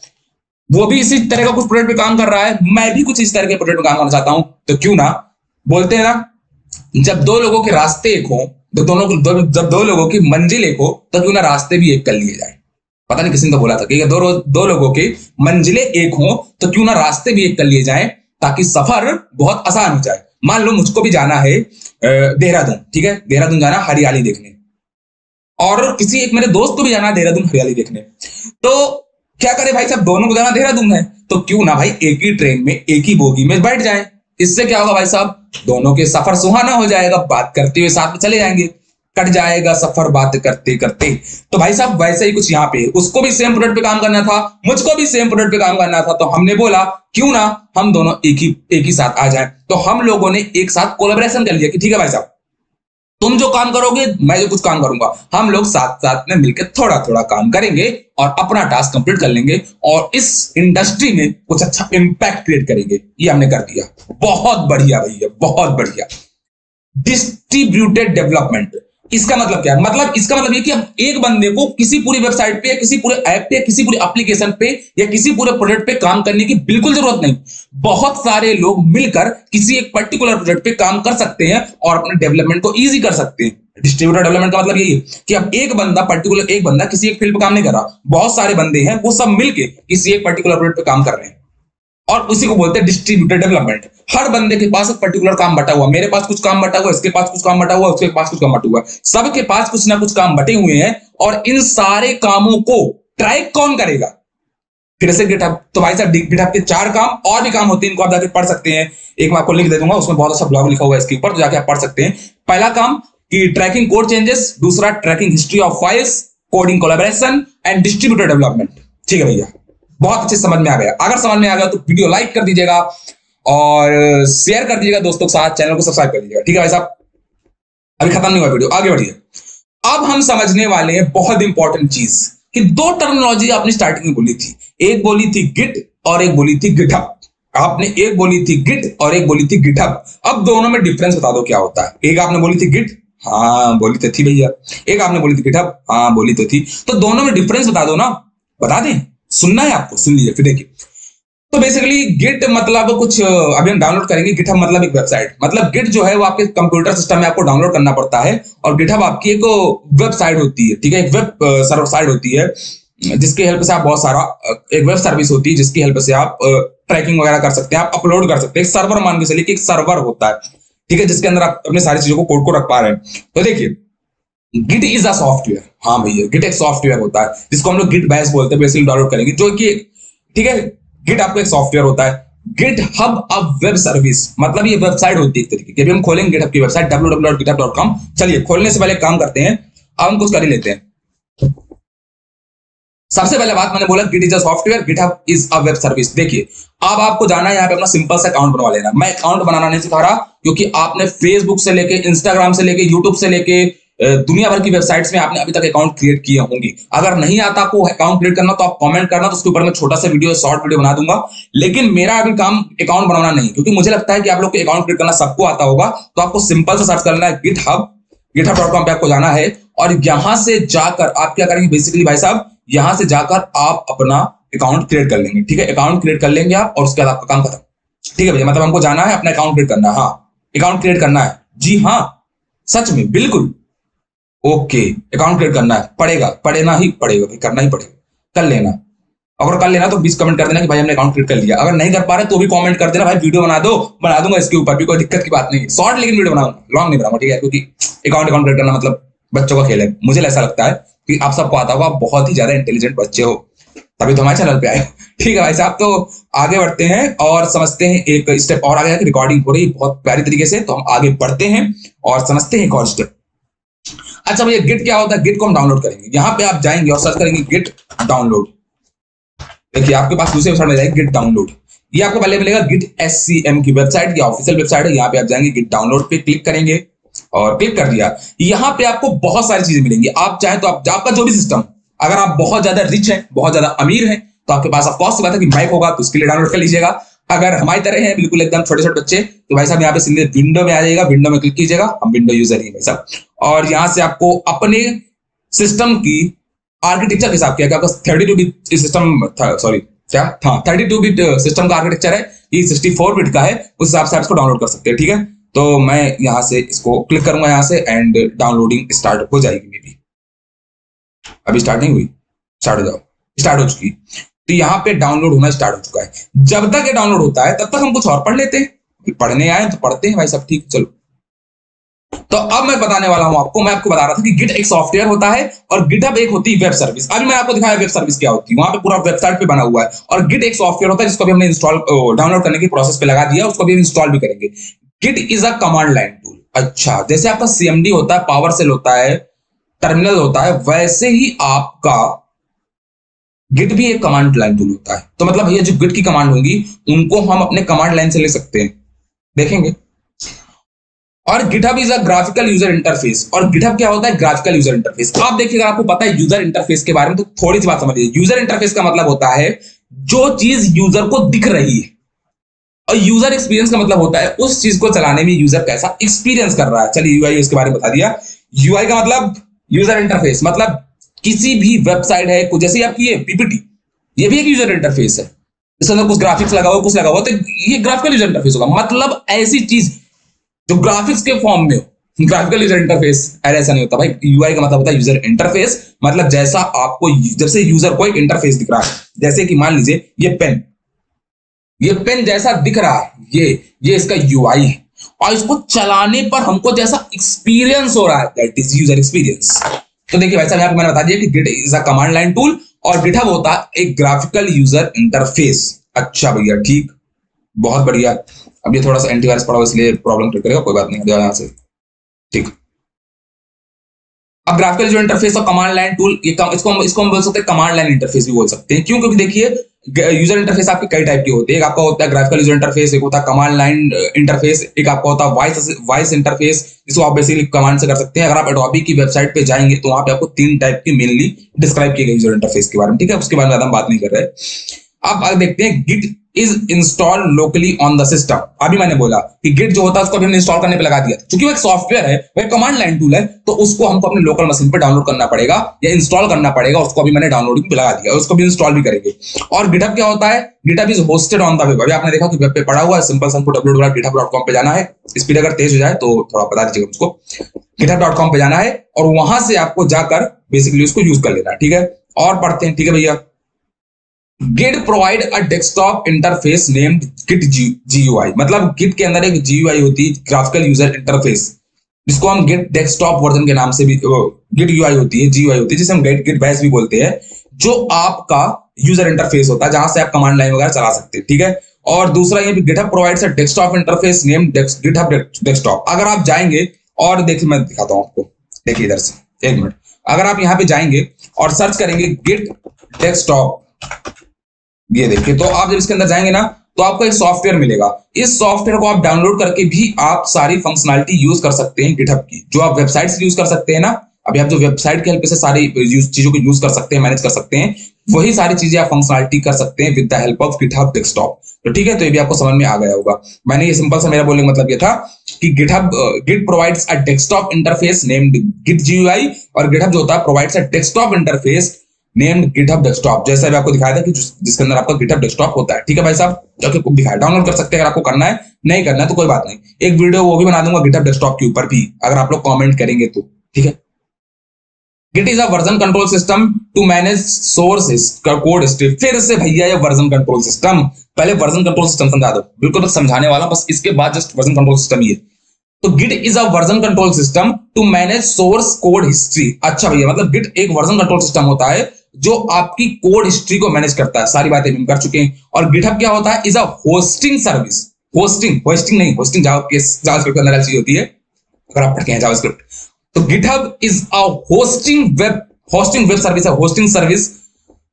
वो भी इसी तरह का कुछ प्रोजेक्ट पे काम कर रहा है, मैं भी कुछ इस तरह के प्रोजेक्ट पे काम करना चाहता हूं, तो क्यों ना, बोलते हैं ना, जब दो लोगों के रास्ते एक हो, जब दो लोगों की मंजिल एक हो, तो क्यों ना रास्ते भी एक कर लिए जाए। पता नहीं किसी ने तो बोला था कि दो लोगों की मंजिलें एक हो तो क्यों ना रास्ते भी एक कर लिए जाएं, ताकि सफर बहुत आसान हो जाए। मान लो मुझको भी जाना है देहरादून, ठीक है, देहरादून जाना हरियाली देखने, और किसी एक मेरे दोस्त को भी जाना है देहरादून हरियाली देखने, तो क्या करे भाई साहब, दोनों को जाना देहरादून है, तो क्यों ना भाई एक ही ट्रेन में एक ही बोगी में बैठ जाएं। इससे क्या होगा भाई साहब, दोनों के सफर सुहाना हो जाएगा, बात करते हुए साथ में चले जाएंगे, कट जाएगा सफर बात करते करते। तो भाई साहब वैसे ही कुछ यहाँ पे, उसको भी सेम प्रोडक्ट पे काम करना था, मुझको भी सेम प्रोडक्ट पे काम करना था, तो हमने बोला क्यों ना हम दोनों एक ही साथ आ जाएं। तो हम लोगों ने एक साथ कोलैबोरेशन कर लिया कि ठीक है भाई साहब, तुम जो काम करोगे, मैं जो कुछ काम करूंगा, हम लोग साथ साथ में मिलकर थोड़ा थोड़ा काम करेंगे और अपना टास्क कंप्लीट कर लेंगे और इस इंडस्ट्री में कुछ अच्छा इंपैक्ट क्रिएट करेंगे। ये हमने कर दिया, बहुत बढ़िया भैया, बहुत बढ़िया। डिस्ट्रीब्यूटेड डेवलपमेंट, इसका मतलब क्या है? मतलब इसका मतलब ये कि हम एक बंदे को किसी पूरी वेबसाइट पे, किसी पूरे ऐप पे, किसी पूरे एप्लीकेशन पे या किसी पूरे प्रोजेक्ट पे काम करने की बिल्कुल जरूरत नहीं। बहुत सारे लोग मिलकर किसी एक पर्टिकुलर प्रोजेक्ट पे काम कर सकते हैं और अपने डेवलपमेंट को इजी कर सकते हैं। डिस्ट्रीब्यूटेड डेवलपमेंट का मतलब यही है कि अब एक बंदा, पर्टिकुलर एक बंदा किसी एक फील्ड पे काम नहीं कर रहा, बहुत सारे बंदे हैं वो सब मिलके किसी एक पर्टिकुलर प्रोजेक्ट पे काम कर रहे हैं और उसी को बोलते हैं डिस्ट्रीब्यूटेड डेवलपमेंट। हर बंदे के पास एक पर्टिकुलर काम बटा हुआ, मेरे पास कुछ काम बटा हुआ, इसके पास कुछ काम बटा हुआ, उसके पास कुछ काम बटा हुआ, सबके पास कुछ ना कुछ काम बटे हुए हैं और इन सारे कामों को ट्रैक कौन करेगा? फिर से गिटहब, तो भाई साहब गिटहब के 4 काम और भी काम होते हैं, इनको आप जाके पढ़ सकते हैं। एक मैं आपको लिंक दे दूंगा, उसमें बहुत अच्छा ब्लॉग लिखा हुआ है इसके ऊपर, तो जाके आप पढ़ सकते हैं। पहला काम कि ट्रैकिंग कोड चेंजेस, दूसरा tracking history of files, coding collaboration and distributed development. ठीक है भैया, बहुत अच्छे समझ में आ गया। अगर समझ में आ गया तो वीडियो लाइक कर दीजिएगा और शेयर कर दीजिएगा दोस्तों के साथ, चैनल को सब्सक्राइब कर दीजिएगा। ठीक है भाई साहब, अभी खत्म नहीं हुआ वीडियो, आगे बढ़िए। अब हम समझने वाले हैं बहुत इंपॉर्टेंट चीज कि 2 टर्मिनोलॉजी आपने स्टार्टिंग में बोली थी, एक बोली थी गिट और एक बोली थी गिटहब। आपने एक बोली थी गिट और एक बोली थी गिटहब। अब दोनों में डिफरेंस बता दो क्या होता है। एक आपने बोली थी गिट, हाँ बोली तो थी भैया, एक आपने बोली थी गिटहब, हाँ बोली तो थी। तो दोनों में डिफरेंस बता दो ना, बता दें, सुनना है आपको, सुन लीजिए। फिर देखिए, तो बेसिकली गिट मतलब कुछ, अभी हम डाउनलोड करेंगे। गिटहब मतलब एक वेबसाइट, मतलब गिट जो है वो आपके कंप्यूटर सिस्टम में आपको डाउनलोड करना पड़ता है और गिटहब आपकी एक वेबसाइट होती है। ठीक है, एक वेब सर्वर साइट होती है जिसकी हेल्प से आप बहुत सारा, एक वेब सर्विस होती है जिसकी हेल्प से आप ट्रैकिंग वगैरह कर सकते हैं, आप अपलोड कर सकते हैं। एक सर्वर मान के चलिए कि एक सर्वर होता है, ठीक है, जिसके अंदर आप अपनी सारी चीजों को, कोड को रख पा रहे हैं। तो देखिए, गिट इज अ सॉफ्टवेयर, हाँ भैया, गिट एक सॉफ्टवेयर होता है जिसको हम लोग गिट बैश बोलते हैं, बेसिकली डाउनलोड करेंगे, जो कि, ठीक है, गिट आपको एक सॉफ्टवेयर होता है। गिट हब अब वेब सर्विस, मतलब ये वेबसाइट होती है एक तरीके की। अभी हम खोलेंगे गिटहब की वेबसाइट www.github.com। चलिए खोलने से पहले काम करते हैं, अब हम कुछ कर ही लेते हैं। सबसे पहले बात मैंने बोला Git is a software, GitHub is a web service. देखिए, अब आपको जाना है यहाँ पे अपना सिंपल सा अकाउंट बनवा लेना। मैं अकाउंट बनाना नहीं सिखा रहा क्योंकि आपने फेसबुक से लेके, इंस्टाग्राम से लेके, यूट्यूब से लेके दुनिया भर की वेबसाइट्स में आपने अभी तक अकाउंट क्रिएट किए होंगे। अगर नहीं आता आपको अकाउंट क्रिएट करना तो आप कमेंट करना, तो उसके ऊपर मैं छोटा सा वीडियो, शॉर्ट वीडियो बना दूंगा। लेकिन मेरा अभी काम अकाउंट बनाना नहीं, क्योंकि मुझे लगता है कि आप लोग को अकाउंट क्रिएट करना सबको आता होगा। तो आपको सिंपल से सर्च करना है गिटहब, गिटहब.com पे आपको जाना है और यहां से जाकर आप क्या करेंगे, बेसिकली भाई साहब, यहां से जाकर आप अपना अकाउंट क्रिएट कर लेंगे। ठीक है, अकाउंट क्रिएट कर लेंगे आप और उसके बाद आपका काम खत्म। ठीक है भैया, मतलब हमको जाना है, अपना अकाउंट क्रिएट करना है। हाँ, अकाउंट क्रिएट करना है, जी हाँ, सच में, बिल्कुल ओके, अकाउंट क्रिएट करना है, पड़ेगा, पढ़ना ही पड़ेगा भाई, करना ही पड़ेगा, कर लेना। अगर कर लेना तो 20 कमेंट कर देना कि भाई हमने अकाउंट क्रिएट कर लिया। अगर नहीं कर पा रहे तो भी कमेंट कर देना, भाई वीडियो बना दो, बना दूंगा इसके ऊपर भी, कोई दिक्कत की बात नहीं है। शॉर्ट लेकिन वीडियो बनाऊंगा, लॉन्ग नहीं बनाऊंगा, ठीक है, क्योंकि अकाउंट क्रिएट करना मतलब बच्चों का खेल है। मुझे ऐसा लगता है कि आप सबको आता होगा, आप बहुत ही ज्यादा इंटेलिजेंट बच्चे हो, तभी तो हमारे चैनल पे आए। ठीक है भाई साहब, तो आगे बढ़ते हैं और समझते हैं। एक स्टेप और आगे, रिकॉर्डिंग हो रही है बहुत प्यारी तरीके से, तो हम आगे बढ़ते हैं और समझते हैं एक और स्टेप। अच्छा भैया, गिट क्या होता है? गिट को हम डाउनलोड करेंगे। यहां पे आप जाएंगे और सर्च करेंगे गिट डाउनलोड। देखिए, आपके पास दूसरी वेबसाइट में जाएगी गिट डाउनलोड, ये आपको पहले मिलेगा गिट SCM की वेबसाइट, की ऑफिशियल वेबसाइट है। यहाँ पे आप जाएंगे, गिट डाउनलोड पे क्लिक करेंगे और क्लिक कर दिया। यहाँ पे आपको बहुत सारी चीजें मिलेंगी। आप चाहें तो आपका जो भी सिस्टम, अगर आप बहुत ज्यादा रिच हैं, बहुत ज्यादा अमीर हैं, तो आपके पास ऑफ कोर्स बात है कि माइक होगा, तो उसके लिए डाउनलोड कर लीजिएगा। अगर हमारी तरह हैं बिल्कुल एकदम छोटे छोटे बच्चे, तो भाई साहब यहाँ पे सीधे विंडो में आ जाएगा, विंडो में क्लिक कीजिएगा, हम विंडो यूजर ही भाई साहब, और यहाँ से आपको अपने सिस्टम की आर्किटेक्चर के हिसाब किया, 32 बिट सिस्टम था, सॉरी क्या था, 32 बिट सिस्टम का आर्किटेक्चर है, ये 64 बिट का है, उस हिसाब से आप इसको डाउनलोड कर सकते हैं। ठीक है, तो मैं यहाँ से इसको क्लिक करूंगा यहाँ से, एंड डाउनलोडिंग स्टार्ट हो जाएगी। मे बी अभी स्टार्ट नहीं हुई, स्टार्ट हो जाओ, स्टार्ट हो चुकी। तो यहाँ पे डाउनलोड होना स्टार्ट हो चुका है। जब तक ये डाउनलोड होता है तब तक हम कुछ और पढ़ लेते हैं, पढ़ने आए तो पढ़ते हैं भाई सब, ठीक, चलो। तो अब मैं बताने वाला हूं आपको, मैं आपको बता रहा था कि गिट एक सॉफ्टवेयर होता है और गिटहब एक होती है वेब सर्विस। अभी मैं आपको दिखाया वेब सर्विस क्या होती है, वहां पे पूरा वेबसाइट पे बना हुआ है, और गिट एक सॉफ्टवेयर होता है जिसको भी हमने इंस्टॉल, डाउनलोड करने की प्रोसेस पे लगा दिया, उसको भी इंस्टॉल भी करेंगे। Git is a command line tool. अच्छा, जैसे आपका CMD होता है, पावर सेल होता है, टर्मिनल होता है, वैसे ही आपका गिट भी एक कमांड लाइन टूल होता है। तो मतलब भैया जो गिट की कमांड होंगी उनको हम अपने कमांड लाइन से ले सकते हैं, देखेंगे। और GitHub is a graphical user interface. और गिटहब क्या होता है? Graphical user interface. आप देखिएगा, आपको पता है यूजर इंटरफेस के बारे में, तो थोड़ी सी बात समझिए। यूजर इंटरफेस का मतलब होता है जो चीज यूजर को दिख रही है, और यूजर एक्सपीरियंस का मतलब होता है उस चीज को चलाने में यूजर कैसा एक्सपीरियंस कर रहा है। चलिए यूआई इसके बारे में बता दिया। यूआई का मतलब यूजर इंटरफेस, मतलब किसी भी वेबसाइट है, जैसे आपकी ये पीपीटी, ये भी एक यूजर इंटरफेस है, इसके अंदर कुछ ग्राफिक्स लगा हुआ, कुछ लगा हुआ, तो ये ग्राफिकल यूजर इंटरफेस होगा। मतलब ऐसी चीज जो ग्राफिक्स के फॉर्म में हो, ग्राफिकल यूजर इंटरफेस। ऐसा नहीं होता भाई। यूआई का मतलब होता है यूजर इंटरफेस, मतलब जैसा आपको, जैसे यूजर को एक इंटरफेस दिख रहा है, जैसे कि मान लीजिए ये पेन जैसा दिख रहा है, ये इसका यूआई है, और इसको चलाने पर हमको जैसा एक्सपीरियंस हो रहा है, दैट इज यूजर एक्सपीरियंस। तो देखिए भाई साहब, यहाँ पे मैंने बता दिया कि Git is a command line tool और गिटहब होता है एक ग्राफिकल यूजर इंटरफेस। अच्छा भैया, ठीक, बहुत बढ़िया। अब ये थोड़ा सा एंटीवायरस पड़ा हो इसलिए प्रॉब्लम क्रिएट करेगा, कोई बात नहीं, यहाँ से ठीक। अब ग्राफिकल यूजर इंटरफेस और कमांड लाइन टूल, इसको हम बोल सकते हैं कमांड लाइन इंटरफेस भी बोल सकते हैं। क्यों? क्योंकि देखिए यूजर इंटरफेस आपके कई टाइप के होते हैं। एक आपका होता है ग्राफिकल यूजर इंटरफेस, एक होता है कमांड लाइन इंटरफेस, एक आपका होता है वॉइस इंटरफेस, जिसको आप बेसिकली कमांड से कर सकते हैं। अगर आप एडोबी की वेबसाइट पे जाएंगे तो वहां पे आपको 3 टाइप की मेनली डिस्क्राइब किए गए यूजर इंटरफेस के बारे में, ठीक है? उसके बारे में ज्यादा हम बात नहीं कर रहे। अब आगे देखते हैं, Git is install locally on the system. अभी मैंने बोला कि गिट जो होता है उसको अभी हमने इंस्टॉल करने पे लगा दिया, क्योंकि वो एक सॉफ्टवेयर है, वो एक कमांड लाइन टूल है, तो उसको हमको अपने लोकल मशीन पे डाउनलोड करना पड़ेगा या इंस्टॉल करना पड़ेगा। उसको अभी मैंने डाउनलोडिंग पे लगा दिया, उसको भी इंस्टॉल भी करेंगे। और गिटहब क्या होता है? GitHub is hosted on the web. अभी आपने देखा कि वेब पे पड़ा हुआ है, सिंपल सा www.github.com पे जाना है। स्पीड अगर तेज हो जाए तो थोड़ा बता दीजिएगा उसको। github.com पे जाना है और वहां से आपको जाकर बेसिकली उसको यूज कर लेना है, ठीक है? और पढ़ते हैं, ठीक है भैया। Git provide a desktop interface named Git GUI। मतलब Git के अंदर एक GUI होती है, ग्राफिकल यूजर इंटरफेस, जिसको हम Git डेस्कटॉप वर्जन के नाम से भी, Git UI होती है, GUI होती है, जिसे हम Git bash भी बोलते हैं, जो आपका यूजर इंटरफेस होता है, जहां से आप कमांड लाइन वगैरह चला सकते हैं, ठीक है? और दूसरा ये भी GitHub provides a desktop interface named GitHub desktop। अगर आप जाएंगे और देखिए, मैं दिखाता हूं आपको, देखिए इधर से, एक मिनट। अगर आप यहाँ पे जाएंगे और सर्च करेंगे Git डेस्कटॉप, ये देखिए, तो आप जब इसके अंदर जाएंगे ना, तो आपको एक सॉफ्टवेयर मिलेगा। इस सॉफ्टवेयर को आप डाउनलोड करके भी आप सारी फंक्शनलिटी यूज कर सकते हैं गिटहब की, जो आप वेबसाइट से यूज कर सकते हैं ना। अभी आप जो वेबसाइट की हेल्प से सारी चीजों को यूज कर सकते हैं, मैनेज कर सकते हैं, वही सारी चीजें आप फंक्शनलिटी कर सकते हैं with the help of GitHub desktop. तो ठीक है, तो ये भी आपको समझ में आ गया होगा। मैंने ये सिंपल सा, मेरा बोलने का मतलब ये था कि Git provides a desktop interface named Git GUI, और गिटहब जो होता है provides a desktop interface named GitHub desktop. जैसा अभी आपको दिखाया था कि जिसके अंदर आपका गिटहब डेस्कटॉप होता है, ठीक है भाई साहब? जाके दिखाया, डाउनलोड कर सकते हैं अगर आपको करना है। नहीं करना है तो कोई बात नहीं, एक वीडियो वो भी बना दूंगा गिटहब डेस्कटॉप के ऊपर भी, अगर आप लोग कमेंट करेंगे तो, ठीक है? Git is a version control system to manage sources code history। फिर से भैया ये वर्जन कंट्रोल सिस्टम, पहले वर्जन कंट्रोल सिस्टम समझा दो, बिल्कुल बस समझाने वाला, बस इसके बाद जस्ट वर्जन कंट्रोल सिस्टम ही है। तो Git is a version control system to manage source code history। अच्छा भैया, मतलब Git एक वर्जन कंट्रोल सिस्टम होता है जो आपकी कोड हिस्ट्री को मैनेज करता है। सारी बातें हम कर चुके हैं। और GitHub क्या होता है? Is a hosting service. Hosting नहीं, होस्टिंग जावास्क्रिप्ट के अंदर चीज होती है, अगर आप पढ़ते हैं जावास्क्रिप्ट। तो GitHub is a hosting web service, hosting service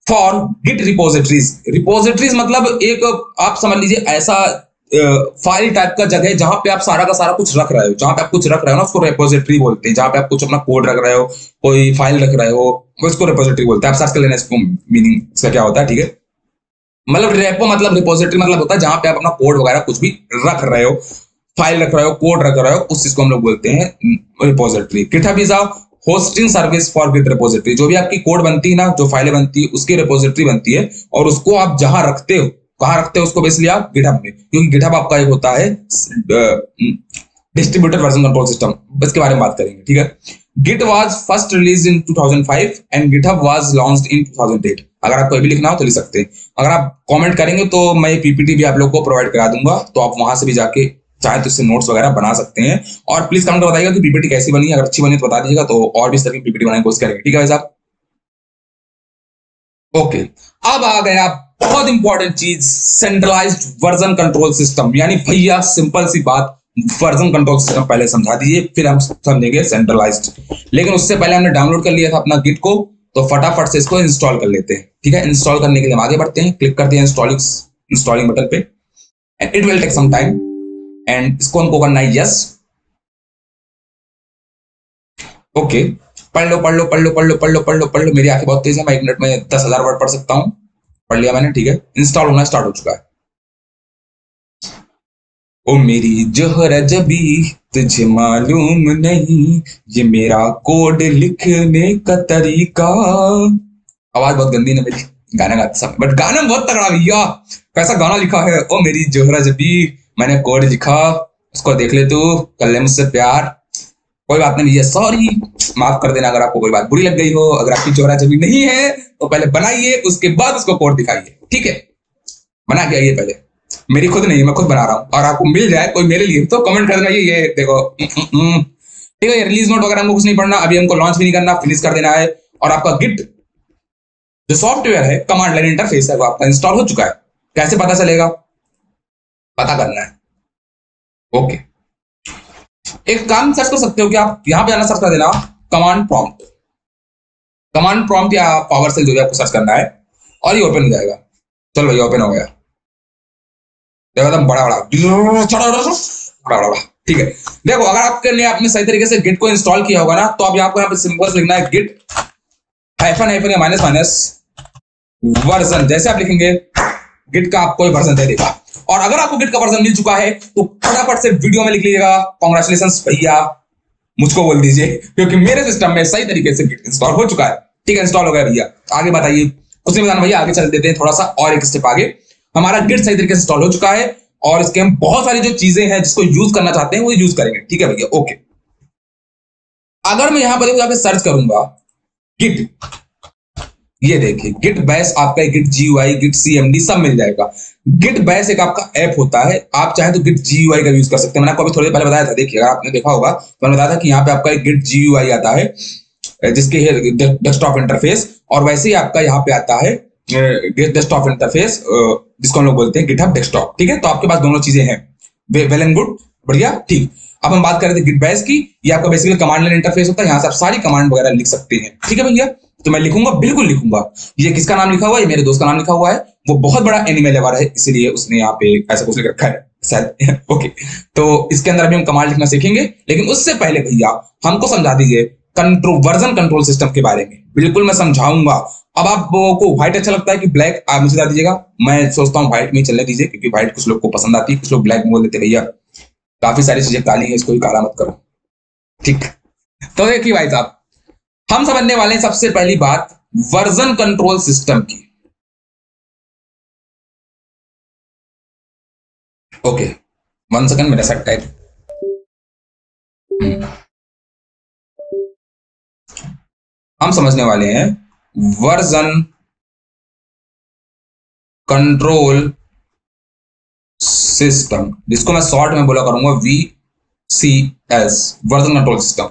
for Git repositories मतलब एक, आप समझ लीजिए ऐसा फाइल टाइप का जगह है जहां पे आप सारा का सारा कुछ रख रहे हो। जहां पे आप कुछ रख रहे हो ना, उसको रिपोजिटरी बोलते हैं। जहां पे आप कुछ अपना कोड रख रहे हो, कोई फाइल रख रहे हो, उसको रिपोजिटरी बोलते हैं। आप सर्च कर लेना इसको, मीनिंग इसका क्या होता है, ठीक है? मतलब रेपो मतलब रिपोजिटरी मतलब होता है जहां पे आप अपना कोड वगैरह कुछ भी रख रहे हो, फाइल रख रहे हो, कोड रख रहे हो, उस चीज को हम लोग बोलते हैं repository. GitHub is a hosting service for Git repository. जो भी आपकी कोड बनती है ना, जो फाइलें बनती है, उसकी रिपोजिटरी बनती है, और उसको आप जहां रखते हो, कहां रखते हो उसको बेसिकली आप GitHub में, क्योंकि GitHub आपका एक होता है डिस्ट्रीब्यूटेड वर्जन कंट्रोल सिस्टम। इसके बारे में बात करेंगे, ठीक है? Git was first released in 2005 and GitHub was launched in 2008। अगर आपको भी लिखना हो तो लिख सकते हैं। अगर आप कमेंट करेंगे तो मैं पीपीटी भी आप लोग को प्रोवाइड करा दूंगा, तो आप वहां से भी जाके चाहे तो इससे नोट्स वगैरह बना सकते हैं। और प्लीज कमेंट में बताइएगा कि पीपीटी कैसी बनी। अगर अच्छी बनी तो बता दीजिएगा, तो और भी इस तरह की पीपीटी बनाने की कोशिश करेंगे, ठीक है भाई साहब? ओके, अब आ गया बहुत इंपॉर्टेंट चीज, सेंट्रलाइज्ड वर्जन कंट्रोल सिस्टम। यानी भैया सिंपल सी बात, वर्जन कंट्रोल सिस्टम पहले समझा दीजिए, फिर हम समझेंगे सेंट्रलाइज्ड। लेकिन उससे पहले हमने डाउनलोड कर लिया था अपना गिट को, तो फटाफट से इसको इंस्टॉल कर लेते हैं, ठीक है? इंस्टॉल करने के लिए हम आगे बढ़ते हैं, क्लिक करते हैं इंस्टॉलिंग बटन पे, and it will take some time. And इसको हमको करना है यस, ओके, पढ़ लो पढ़ लो पढ़ लो पढ़ लो पढ़ लो पढ़ लो पढ़ लो। मेरी आंखें बहुत तेज है, मैं 1 मिनट में 10,000 वर्ड पढ़ सकता हूँ। पढ़ लिया मैंने, ठीक है। इंस्टॉल होना स्टार्ट हो चुका है। ओ मेरी जोहरा जबी तुझे मालूम नहीं, ये मेरा कोड लिखने का तरीका। आवाज बहुत गंदी है मेरी गाना गाते समय, बट गाना बहुत तगड़ा भैया। कैसा गाना लिखा है, ओ मेरी जोहरा जबी, मैंने कोड लिखा, उसको देख ले तू, कर ले मुझसे प्यार। कोई बात नहीं भैया, सॉरी, माफ कर देना अगर आपको कोई बात बुरी लग गई हो। अगर आपकी जोहरा जबी नहीं है तो पहले बनाइए, उसके बाद उसको कोड दिखाइए, ठीक है। बना के आइए पहले। मेरी खुद नहीं है, मैं खुद बना रहा हूँ। और आपको मिल जाए कोई मेरे लिए तो कमेंट कर देना, ये देखो। ठीक है, ये रिलीज नोट वगैरह हमको कुछ नहीं पढ़ना अभी, हमको लॉन्च भी नहीं करना, फिनिश कर देना है। और आपका गिट जो सॉफ्टवेयर है, कमांड लाइन इंटरफेस है, वो आपका इंस्टॉल हो चुका है। कैसे पता चलेगा, पता करना है। ओके, एक काम सर्च कर सकते हो कि आप यहां पे जाना, सर्च कर देना कमांड प्रॉम्प्ट। कमांड प्रॉम्प्ट या पावर सेल जो भी आपको सर्च करना है, और ये ओपन हो जाएगा। चलो भैया, ओपन हो गया। देखो एकदम बड़ा बड़ा बड़ा बड़ा, ठीक है। देखो, अगर आपके लिए आपने सही तरीके से गिट को इंस्टॉल किया होगा ना, तो अभी आपको यहाँ पे सिंपल से लिखना है गिट हाइफन हाइफन या माइनस माइनस वर्जन। जैसे आप लिखेंगे गिट का आपको वर्जन दे देगा। और अगर आपको गिट का वर्जन मिल चुका है तो फटाफट से वीडियो में लिख लीजिएगा कांग्रेचुलेशंस भैया, मुझको बोल दीजिए, क्योंकि मेरे सिस्टम में सही तरीके से गिट इंस्टॉल हो चुका है। ठीक है, इंस्टॉल हो गया भैया। आगे बताइए, कुछ नहीं बताना भैया, आगे चल देते हैं थोड़ा सा और एक स्टेप आगे। हमारा गिट सही तरीके से इंस्टॉल हो चुका है, और इसके हम बहुत सारी जो चीजें हैं जिसको यूज करना चाहते हैं वो यूज करेंगे। ठीक है भैया, ओके। अगर मैं यहां पर सर्च करूंगा गिट, ये देखिए गिट बैश आपका, गिट जीयूआई, गिट सीएमडी सब मिल जाएगा। गिट बैश एक आपका ऐप होता है, आप चाहे तो गिट जीयूआई का यूज कर सकते हैं। मैंने आपको अभी थोड़ी देर पहले बताया था, देखिए अगर आपने देखा होगा तो मैंने बताया था कि यहाँ पे आपका एक गिट जीयूआई आता है जिसके डेस्कटॉप इंटरफेस, और वैसे ही आपका यहाँ पे आता है डेस्कटॉप इंटरफेस जिसको हम लोग बोलते हैं गिटहब डेस्कटॉप। ठीक है, तो आपके पास दोनों चीजें हैं, वेल एंड गुड, बढ़िया, ठीक। अब हम बात कर रहे थे गिट बैश की। ये आपका बेसिकली कमांड लाइन इंटरफेस होता है, यहाँ से आप सारी कमांड वगैरह लिख सकते हैं। ठीक है भैया, तो मैं लिखूंगा, बिल्कुल लिखूंगा। ये किसका नाम लिखा हुआ है, ये मेरे दोस्त का नाम लिखा हुआ है। वो बहुत बड़ा एनिमे लवर है, इसलिए उसने यहाँ पे ऐसा कुछ लिख रखा है शायद। ओके, तो इसके अंदर अभी हम कमांड लिखना सीखेंगे, लेकिन उससे पहले भैया हमको समझा दीजिए वर्जन कंट्रोल सिस्टम के बारे में। बिल्कुल मैं समझाऊंगा। अब आपको व्हाइट अच्छा लगता है कि ब्लैक, आप मुझे बता दीजिएगा। मैं सोचता हूँ व्हाइट में चलने दीजिए, क्योंकि व्हाइट कुछ लोग को पसंद आती है, कुछ लोग ब्लैक में बोल देते भैया काफी सारी चीजें काली है, इसको भी काला मत करो। ठीक, तो देखिए भाई साहब, हम समझने वाले हैं सबसे पहली बात वर्जन कंट्रोल सिस्टम की। ओके, 1 सेकंड, मेरा सेट टाइप। हम समझने वाले हैं वर्जन कंट्रोल सिस्टम, जिसको मैं शॉर्ट में बोला करूंगा VCS, वर्जन कंट्रोल सिस्टम।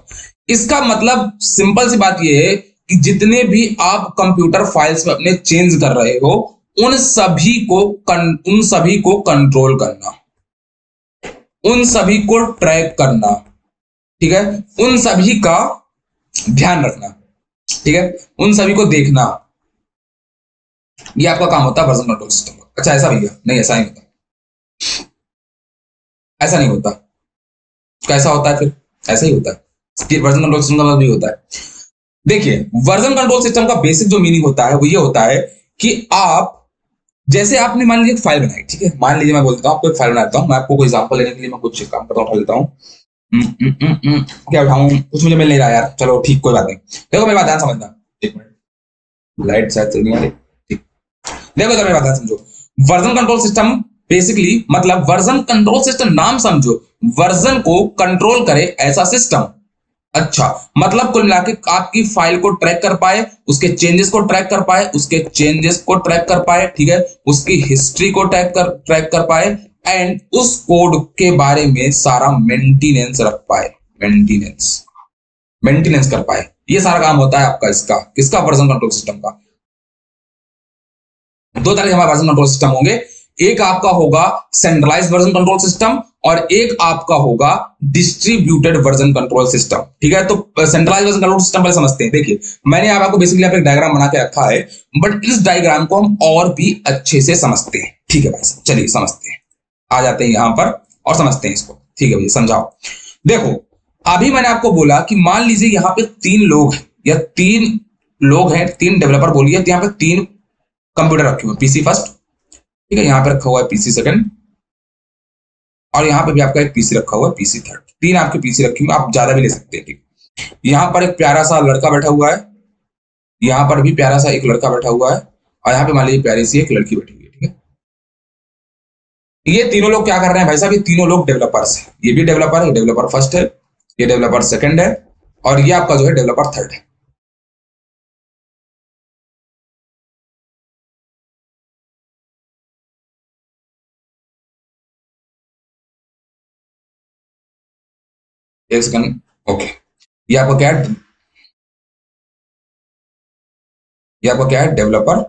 इसका मतलब सिंपल सी बात यह है कि जितने भी आप कंप्यूटर फाइल्स में अपने चेंज कर रहे हो, उन सभी को कंट्रोल करना, उन सभी को ट्रैक करना, ठीक है, उन सभी का ध्यान रखना, ठीक है, उन सभी को देखना, ये आपका काम होता है वर्जन कंट्रोल सिस्टम का। अच्छा ऐसा भैया, नहीं ऐसा नहीं होता, ऐसा नहीं होता। कैसा होता है फिर, ऐसा ही होता है। वर्जन कंट्रोल सिस्टम का भी होता है। देखिए, वर्जन कंट्रोल सिस्टम का बेसिक जो मीनिंग होता है वो ये होता है कि आप, जैसे आपने मान लीजिए एक फाइल बनाई, ठीक है, मान लीजिए मैं बोलता हूँ आपको एक फाइल बनाता हूँ, मैं आपको कोई एग्जांपल लेने के लिए मैं कुछ काम करता उठा लेता हूँ। क्या उठाऊं, कुछ मुझे मिल नहीं रहा यार, चलो ठीक, कोई बात नहीं। देखो मेरी बात ध्यान समझना, एक मिनट, लाइट शायद चल नहीं आ रही, ठीक। देखो मेरी बात ध्यान समझो। वर्जन कंट्रोल सिस्टम बेसिकली मतलब वर्जन कंट्रोल सिस्टम, नाम समझो, वर्जन को कंट्रोल करे ऐसा सिस्टम। अच्छा, मतलब कुल मिला के आपकी फाइल को ट्रैक कर पाए, उसके चेंजेस को ट्रैक कर पाए, उसके चेंजेस को ट्रैक कर पाए, ठीक है, उसकी हिस्ट्री को ट्रैक कर पाए, एंड उस कोड के बारे में सारा मेंटेनेंस रख पाए, मेंटेनेंस कर पाए। ये सारा काम होता है आपका इसका, किसका, वर्जन कंट्रोल सिस्टम का। दो तरह के हमारे वर्जन कंट्रोल सिस्टम होंगे, एक आपका होगा सेंट्रलाइज्ड वर्जन कंट्रोल सिस्टम, और एक आपका होगा डिस्ट्रीब्यूटेड वर्जन कंट्रोल सिस्टम। ठीक है, तो सेंट्रलाइज्ड वर्जन कंट्रोल सिस्टम पहले समझते हैं। देखिए, मैंने आपको बेसिकली एक डायग्राम बना के रखा है, बट इस डायग्राम को हम और भी अच्छे से समझते हैं। ठीक है भाई साहब, चलिए समझते हैं, आ जाते हैं यहां पर और समझते हैं इसको। ठीक है भैया, समझाओ। देखो, अभी मैंने आपको बोला कि मान लीजिए यहाँ पे 3 लोग हैं या 3 लोग हैं, 3 डेवलपर बोलिए, तो यहाँ पे 3 कंप्यूटर रखे हुए, पीसी फर्स्ट, ठीक है, यहाँ पे रखा हुआ है पीसी सेकंड, और यहाँ पे भी आपका एक पीसी रखा हुआ है पीसी थर्ड। 3 आपके पीसी रखे हुए, आप ज्यादा भी ले सकते हैं, ठीक। यहाँ पर एक प्यारा सा लड़का बैठा हुआ है, यहाँ पर भी प्यारा सा एक लड़का बैठा हुआ है, और यहाँ पे मान लीजिए प्यारी सी एक लड़की बैठी हुई है, ठीक है। ये तीनों लोग क्या कर रहे हैं भाई साहब, ये तीनों लोग डेवलपर्स हैं। ये भी डेवलपर है, डेवलपर फर्स्ट है, ये डेवलपर सेकंड है, और ये आपका जो है डेवलपर थर्ड है। एक सेकंड, ओके। ये आपका क्या है, ये आपका क्या है, डेवलपर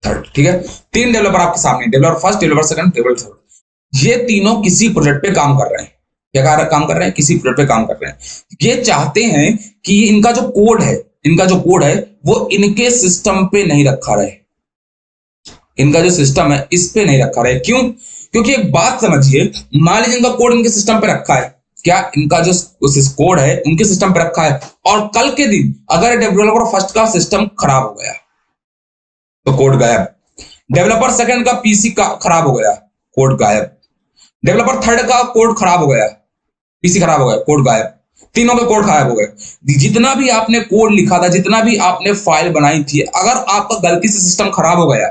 थर्ड, ठीक है। 3 डेवलपर आपके सामने, developer first, developer second, developer third. ये तीनों किसी प्रोजेक्ट पे काम कर रहे हैं। क्या काम कर रहे हैं, किसी प्रोजेक्ट पे काम कर रहे हैं। ये चाहते हैं कि इनका जो कोड है, इनका जो कोड है वो इनके सिस्टम पे नहीं रखा रहे, इनका जो सिस्टम है इस पे नहीं रखा रहे। क्यों? क्योंकि एक बात समझिए, मान लीजिए इनका कोड इनके सिस्टम पे रखा है, क्या इनका जो कोड है उनके सिस्टम पे रखा है, और कल के दिन अगर डेवलपर फर्स्ट का सिस्टम खराब हो गया तो कोड गायब, डेवलपर सेकंड का पीसी का खराब हो गया, कोड गायब, डेवलपर थर्ड का कोड खराब हो गया, पीसी खराब हो गया, कोड गायब, तीनों के कोड गायब हो गए। जितना भी आपने कोड लिखा था, जितना भी आपने फाइल बनाई थी, अगर आपका गलती से सिस्टम खराब हो गया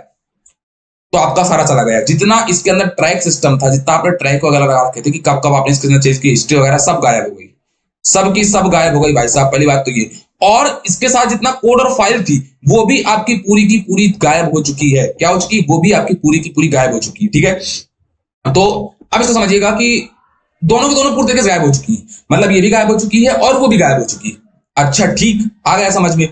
तो आपका सारा चला गया। जितना इसके अंदर ट्रैक सिस्टम था, जितना आपने ट्रैक वगैरह लगा रखे थे कि कब कब आपने इसके अंदर चेंज की, हिस्ट्री वगैरह सब गायब हो गई, सब की सब गायब हो गई भाई साहब, पहली बात तो ये। और इसके साथ जितना कोड और फाइल थी वो भी आपकी पूरी की पूरी गायब हो चुकी है। क्या हो चुकी? वो भी आपकी पूरी की पूरी गायब हो चुकी है, ठीक है। तो अब इसको समझिएगा कि दोनों की दोनों पूरी तरीके से गायब हो चुकी है, मतलब ये भी गायब हो चुकी है और वो भी गायब हो चुकी है। अच्छा ठीक, आ गया समझ में।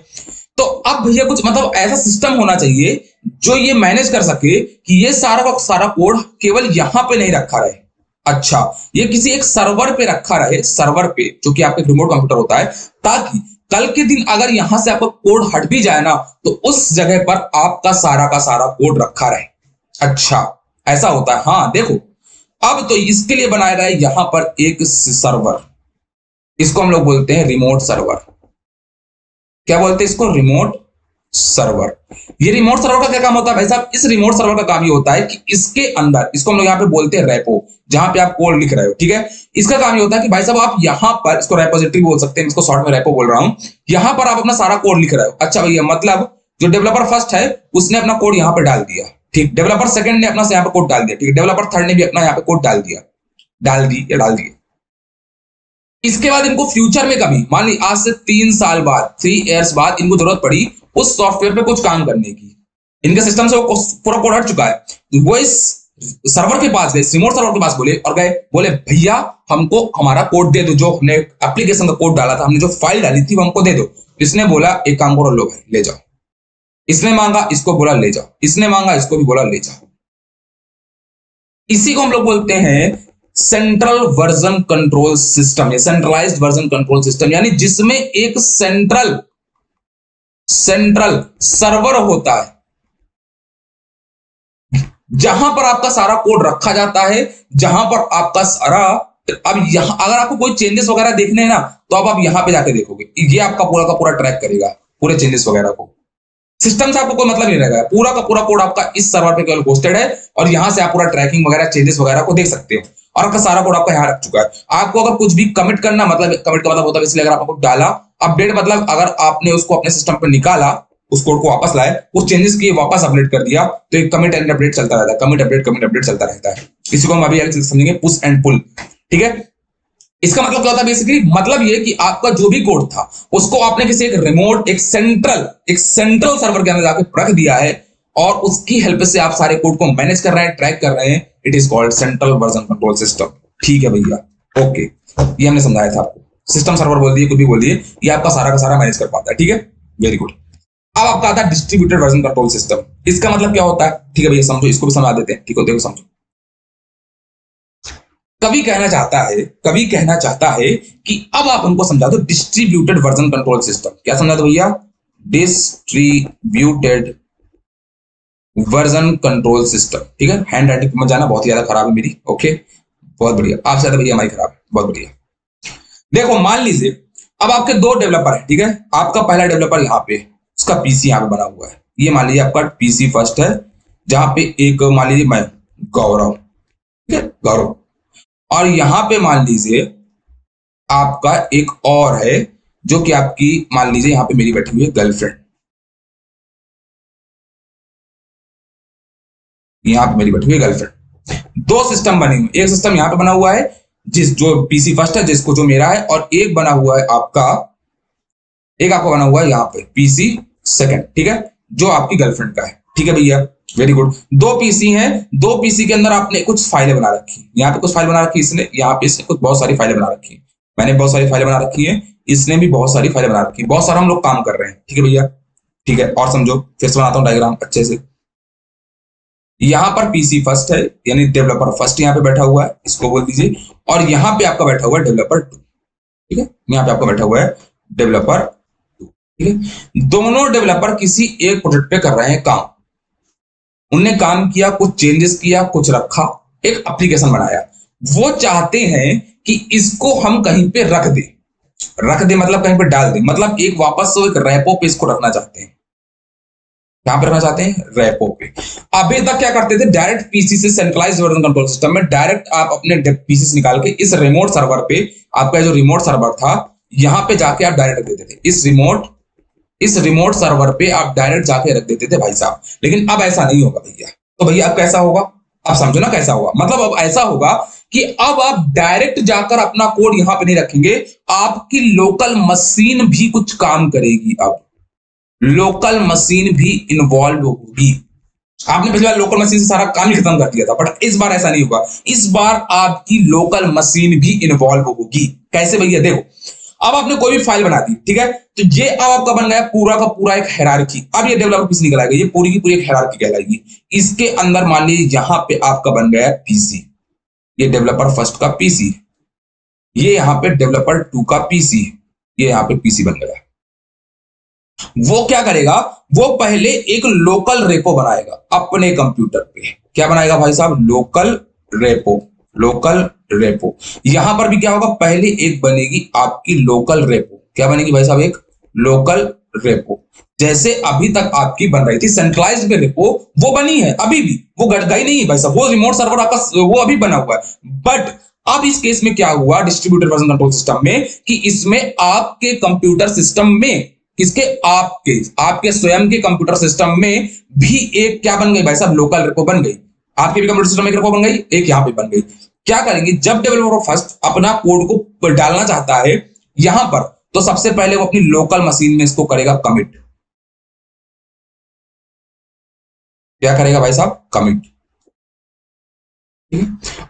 तो अब भैया कुछ मतलब ऐसा सिस्टम होना चाहिए जो ये मैनेज कर सके कि ये सारा का सारा कोड केवल यहां पे नहीं रखा रहे। अच्छा, ये किसी एक सर्वर पे रखा रहे, सर्वर पे, जो कि आपके रिमोट कंप्यूटर होता है, ताकि कल के दिन अगर यहां से आपका कोड हट भी जाए ना तो उस जगह पर आपका सारा कोड रखा रहे। अच्छा, ऐसा होता है। हाँ देखो, अब तो इसके लिए बनाया गया है यहां पर एक सर्वर, इसको हम लोग बोलते हैं रिमोट सर्वर। क्या बोलते हैं इसको? Remote server. ये रिमोट सर्वर का क्या काम होता है भाई साहब? इस रिमोट सर्वर का काम ये होता है कि इसके अंदर, इसको हम लोग यहाँ पे बोलते हैं रेपो, जहां पे आप कोड लिख रहे हो, ठीक है। इसका काम ये होता है कि भाई साहब आप यहां पर, इसको रेपोजिटरी बोल सकते हैं, इसको शॉर्ट में रेपो बोल रहा हूं, यहां पर आप अपना सारा कोड लिख रहे हो। अच्छा भैया, मतलब जो डेवलपर फर्स्ट है उसने अपना कोड यहाँ पे डाल दिया, ठीक, डेवलपर सेकंड ने अपना यहाँ पे कोड डाल दिया, ठीक है, डेवलपर थर्ड ने भी अपना यहाँ पे कोड डाल दिया, डाल दिया। इसके बाद इनको फ्यूचर में कभी, मान ली आज से 3 साल बाद, 3 इयर्स बाद इनको जरूरत पड़ी उस सॉफ्टवेयर पे कुछ काम करने की, इनके सिस्टम से वो पूरा कोड हट चुका है, वो इस सर्वर के पास गए, रिमोट सर्वर के पास बोले भैया हमको हमारा कोड दे दो, जो हमने एप्लीकेशन का कोड डाला था, हमने जो फाइल डाली थी वो हमको दे दो। इसने बोला एक काम करो, लो भाई ले जाओ। इसने मांगा, इसको बोला ले जाओ, इसने मांगा, इसको भी बोला ले जाओ। इसी को हम लोग बोलते हैं सेंट्रल वर्जन कंट्रोल सिस्टम या सेंट्रलाइज्ड वर्जन कंट्रोल सिस्टम, यानी जिसमें एक सेंट्रल सर्वर होता है जहां पर आपका सारा कोड रखा जाता है, जहां पर आपका सारा, अब यहां अगर आपको कोई चेंजेस वगैरह देखने हैं ना तो अब आप यहां पे जाके देखोगे, ये आपका पूरा का पूरा ट्रैक करेगा पूरे चेंजेस वगैरह को। सिस्टम से आपको कोई मतलब नहीं रहेगा, पूरा का पूरा कोड आपका इस सर्वर पे केवल होस्टेड है और यहां से आप पूरा ट्रैकिंग वगैरह, चेंजेस वगैरह को देख सकते हो, और आपका सारा कोड आपका यहां रख चुका है। आपको अगर कुछ भी कमिट करना, मतलब कमिट का मतलब होता है इसलिए अगर आपको डाला, अपडेट मतलब अगर आपने उसको अपने सिस्टम पर निकाला, उस कोड को वापस लाए, उस चेंजेस की वापस अपडेट कर दिया, तो एक कमिट एंड अपडेट चलता रहता है, कमिट अपडेट चलता रहता है। इसी को हम अभी समझेंगे पुश एंड पुल, ठीक है। इसका मतलब क्या होता है बेसिकली? मतलब ये कि आपका जो भी कोड था उसको आपने किसी एक रिमोट, एक सेंट्रल सर्वर के अंदर जाके रख दिया है और उसकी हेल्प से आप सारे कोड को मैनेज कर रहे हैं, ट्रैक कर रहे हैं। It is called central version control system, ठीक है भैया, ओके। ये हमने समझाया था आपको, सिस्टम सर्वर बोल दिए, कुछ भी बोल दिए, ये आपका सारा का सारा मैनेज कर पाता है, ठीक है, वेरी गुड। अब आपका आता है डिस्ट्रीब्यूटेड वर्जन कंट्रोल सिस्टम। इसका मतलब क्या होता है? ठीक है भैया समझो, इसको भी समझा देते हैं, ठीक है, देखो समझो। कभी कहना चाहता है कि अब आप उनको समझा दो डिस्ट्रीब्यूटेड वर्जन कंट्रोल सिस्टम। क्या समझा दो भैया? डिस्ट्रीब्यूटेड वर्जन कंट्रोल सिस्टम, ठीक है। हैंड राइटिंग मत जाना, बहुत ही ज्यादा खराब है मेरी, ओके, बहुत बढ़िया। आपसे ज्यादा भैया हमारी खराब है, बहुत बढ़िया। देखो मान लीजिए अब आपके दो डेवलपर है, ठीक है। आपका पहला डेवलपर यहाँ पे, उसका पीसी यहाँ पे बना हुआ है, ये मान लीजिए आपका पीसी फर्स्ट है, जहां पे एक मान लीजिए मैं गौरव, ठीक है, गौरव। और यहां पे मान लीजिए आपका एक और है, जो कि आपकी मान लीजिए यहां पे मेरी बैठी हुई है गर्लफ्रेंड, यहां पे मेरी बैठी हुई है गर्लफ्रेंड। दो सिस्टम बने हुए, एक सिस्टम यहां पे बना हुआ है जिस जो पीसी फर्स्ट है, जिसको जो मेरा है, और एक बना हुआ है आपका, एक आपका बना हुआ है यहाँ पे पीसी सेकंड, ठीक है, जो आपकी गर्लफ्रेंड का है, ठीक है भैया, वेरी गुड। दो पीसी हैं, दो पीसी के अंदर आपने कुछ फाइलें बना रखी, यहाँ पे कुछ फाइल बना रखी इसने, यहाँ पे इसने कुछ बहुत सारी फाइलें बना रखी, मैंने बहुत सारी फाइलें बना रखी है, इसने भी बहुत सारी फाइलें बना रखी, बहुत सारा हम लोग काम कर रहे हैं, ठीक है भैया, ठीक है। और समझो, फिर से बनाता हूँ डायग्राम अच्छे से। यहाँ पर पीसी फर्स्ट है, यानी डेवलपर फर्स्ट यहाँ पे बैठा हुआ है, इसको बोल दीजिए, और यहाँ पे आपका बैठा हुआ है डेवलपर टू, ठीक है, यहाँ पे आपका बैठा हुआ है डेवलपर, ठीक है। दोनों डेवलपर किसी एक प्रोजेक्ट पे कर रहे हैं काम, उनने काम किया, कुछ चेंजेस किया, कुछ रखा, एक एप्लीकेशन बनाया। वो चाहते हैं कि इसको हम कहीं पे रख दे, रख दे मतलब कहीं पे डाल दे, मतलब एक वापस से एक रेपो पे इसको रखना चाहते हैं, कहां पे रखना चाहते हैं, रेपो पे। अभी तक क्या करते थे, डायरेक्ट पीसी से, सेंट्रलाइज्ड वर्जन कंट्रोल सिस्टम में डायरेक्ट आप अपने पीसी से निकाल के इस रिमोट सर्वर पे, आपका जो रिमोट सर्वर था यहां पे जाके आप डायरेक्ट रख देते थे, इस रिमोट सर्वर पे आप डायरेक्ट जाके रख देते थे भाई साहब। लेकिन अब ऐसा नहीं होगा भैया। तो भैया अब कैसा होगा, आप समझो ना कैसा होगा, मतलब अब ऐसा होगा कि अब आप डायरेक्ट जाकर अपना कोड यहां पे नहीं रखेंगे, आपकी लोकल मशीन भी कुछ काम करेगी, अब लोकल मशीन भी इन्वॉल्व होगी। आपने पिछली बार लोकल मशीन से सारा काम ही खत्म कर दिया था, बट इस बार ऐसा नहीं होगा, इस बार आपकी लोकल मशीन भी इन्वॉल्व होगी। कैसे भैया, देखो अब आपने कोई भी फाइल बना दी, ठीक है, तो ये अब आपका बन गया पूरा का पूरा एक हायरार्की। अब ये डेवलपर पीसी निकल आएगा, ये पूरी की पूरी एक हायरार्की कहलाएगी। इसके अंदर मान लीजिए यहां पे आपका बन गया पीसी, ये डेवलपर फर्स्ट का पीसी, ये यहां पे डेवलपर टू का पीसी, ये यहां पे पीसी बन गया। वो क्या करेगा, वो पहले एक लोकल रेपो बनाएगा अपने कंप्यूटर पे। क्या बनाएगा भाई साहब, लोकल रेपो, लोकल रेपो। यहां पर भी क्या होगा, पहले एक बनेगी आपकी लोकल रेपो, क्या बनेगी भाई साहब, एक लोकल रेपो। जैसे अभी तक आपकी बन रही थी सेंट्रलाइज्ड में रेपो, वो बनी है अभी भी, वो गई नहीं है भाई साहब, वो रिमोट सर्वर आपका वो अभी बना हुआ है। बट अब इस केस में क्या हुआ डिस्ट्रीब्यूटेड वर्जन कंट्रोल सिस्टम में, कि इसमें आपके कंप्यूटर सिस्टम में, किसके, आपके स्वयं के कंप्यूटर सिस्टम में भी एक क्या बन गई भाई साहब, लोकल रेपो बन गई। आपके भी कंप्यूटर सिस्टम में एक रेपो बन गई, एक यहां पे बन गई। क्या करेंगे, जब डेवलपर फर्स्ट अपना कोड को डालना चाहता है यहां पर, तो सबसे पहले वो अपनी लोकल मशीन में इसको करेगा कमिट। क्या करेगा भाई साहब, कमिट।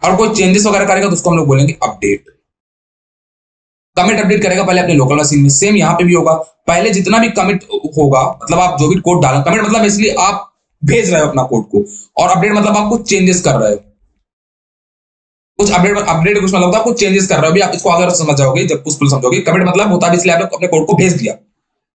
और कोई चेंजेस वगैरह करेगा तो उसको हम लोग बोलेंगे अपडेट। कमिट अपडेट करेगा पहले अपने लोकल मशीन में, सेम यहां पे भी होगा। पहले जितना भी कमिट होगा, मतलब आप जो भी कोड डालें, कमिट मतलब इसलिए आप भेज रहे हो अपना कोड को, और अपडेट मतलब आप कुछ चेंजेस कर रहे हो, कुछ अपडेट, अपडेट कुछ मतलब कुछ चेंजेस कर रहे हो भी, आप इसको आगे समझ जाओगे जब पुश पुल समझोगे। कमिट मतलब होता है इसलिए आपने अपने कोड को भेज दिया,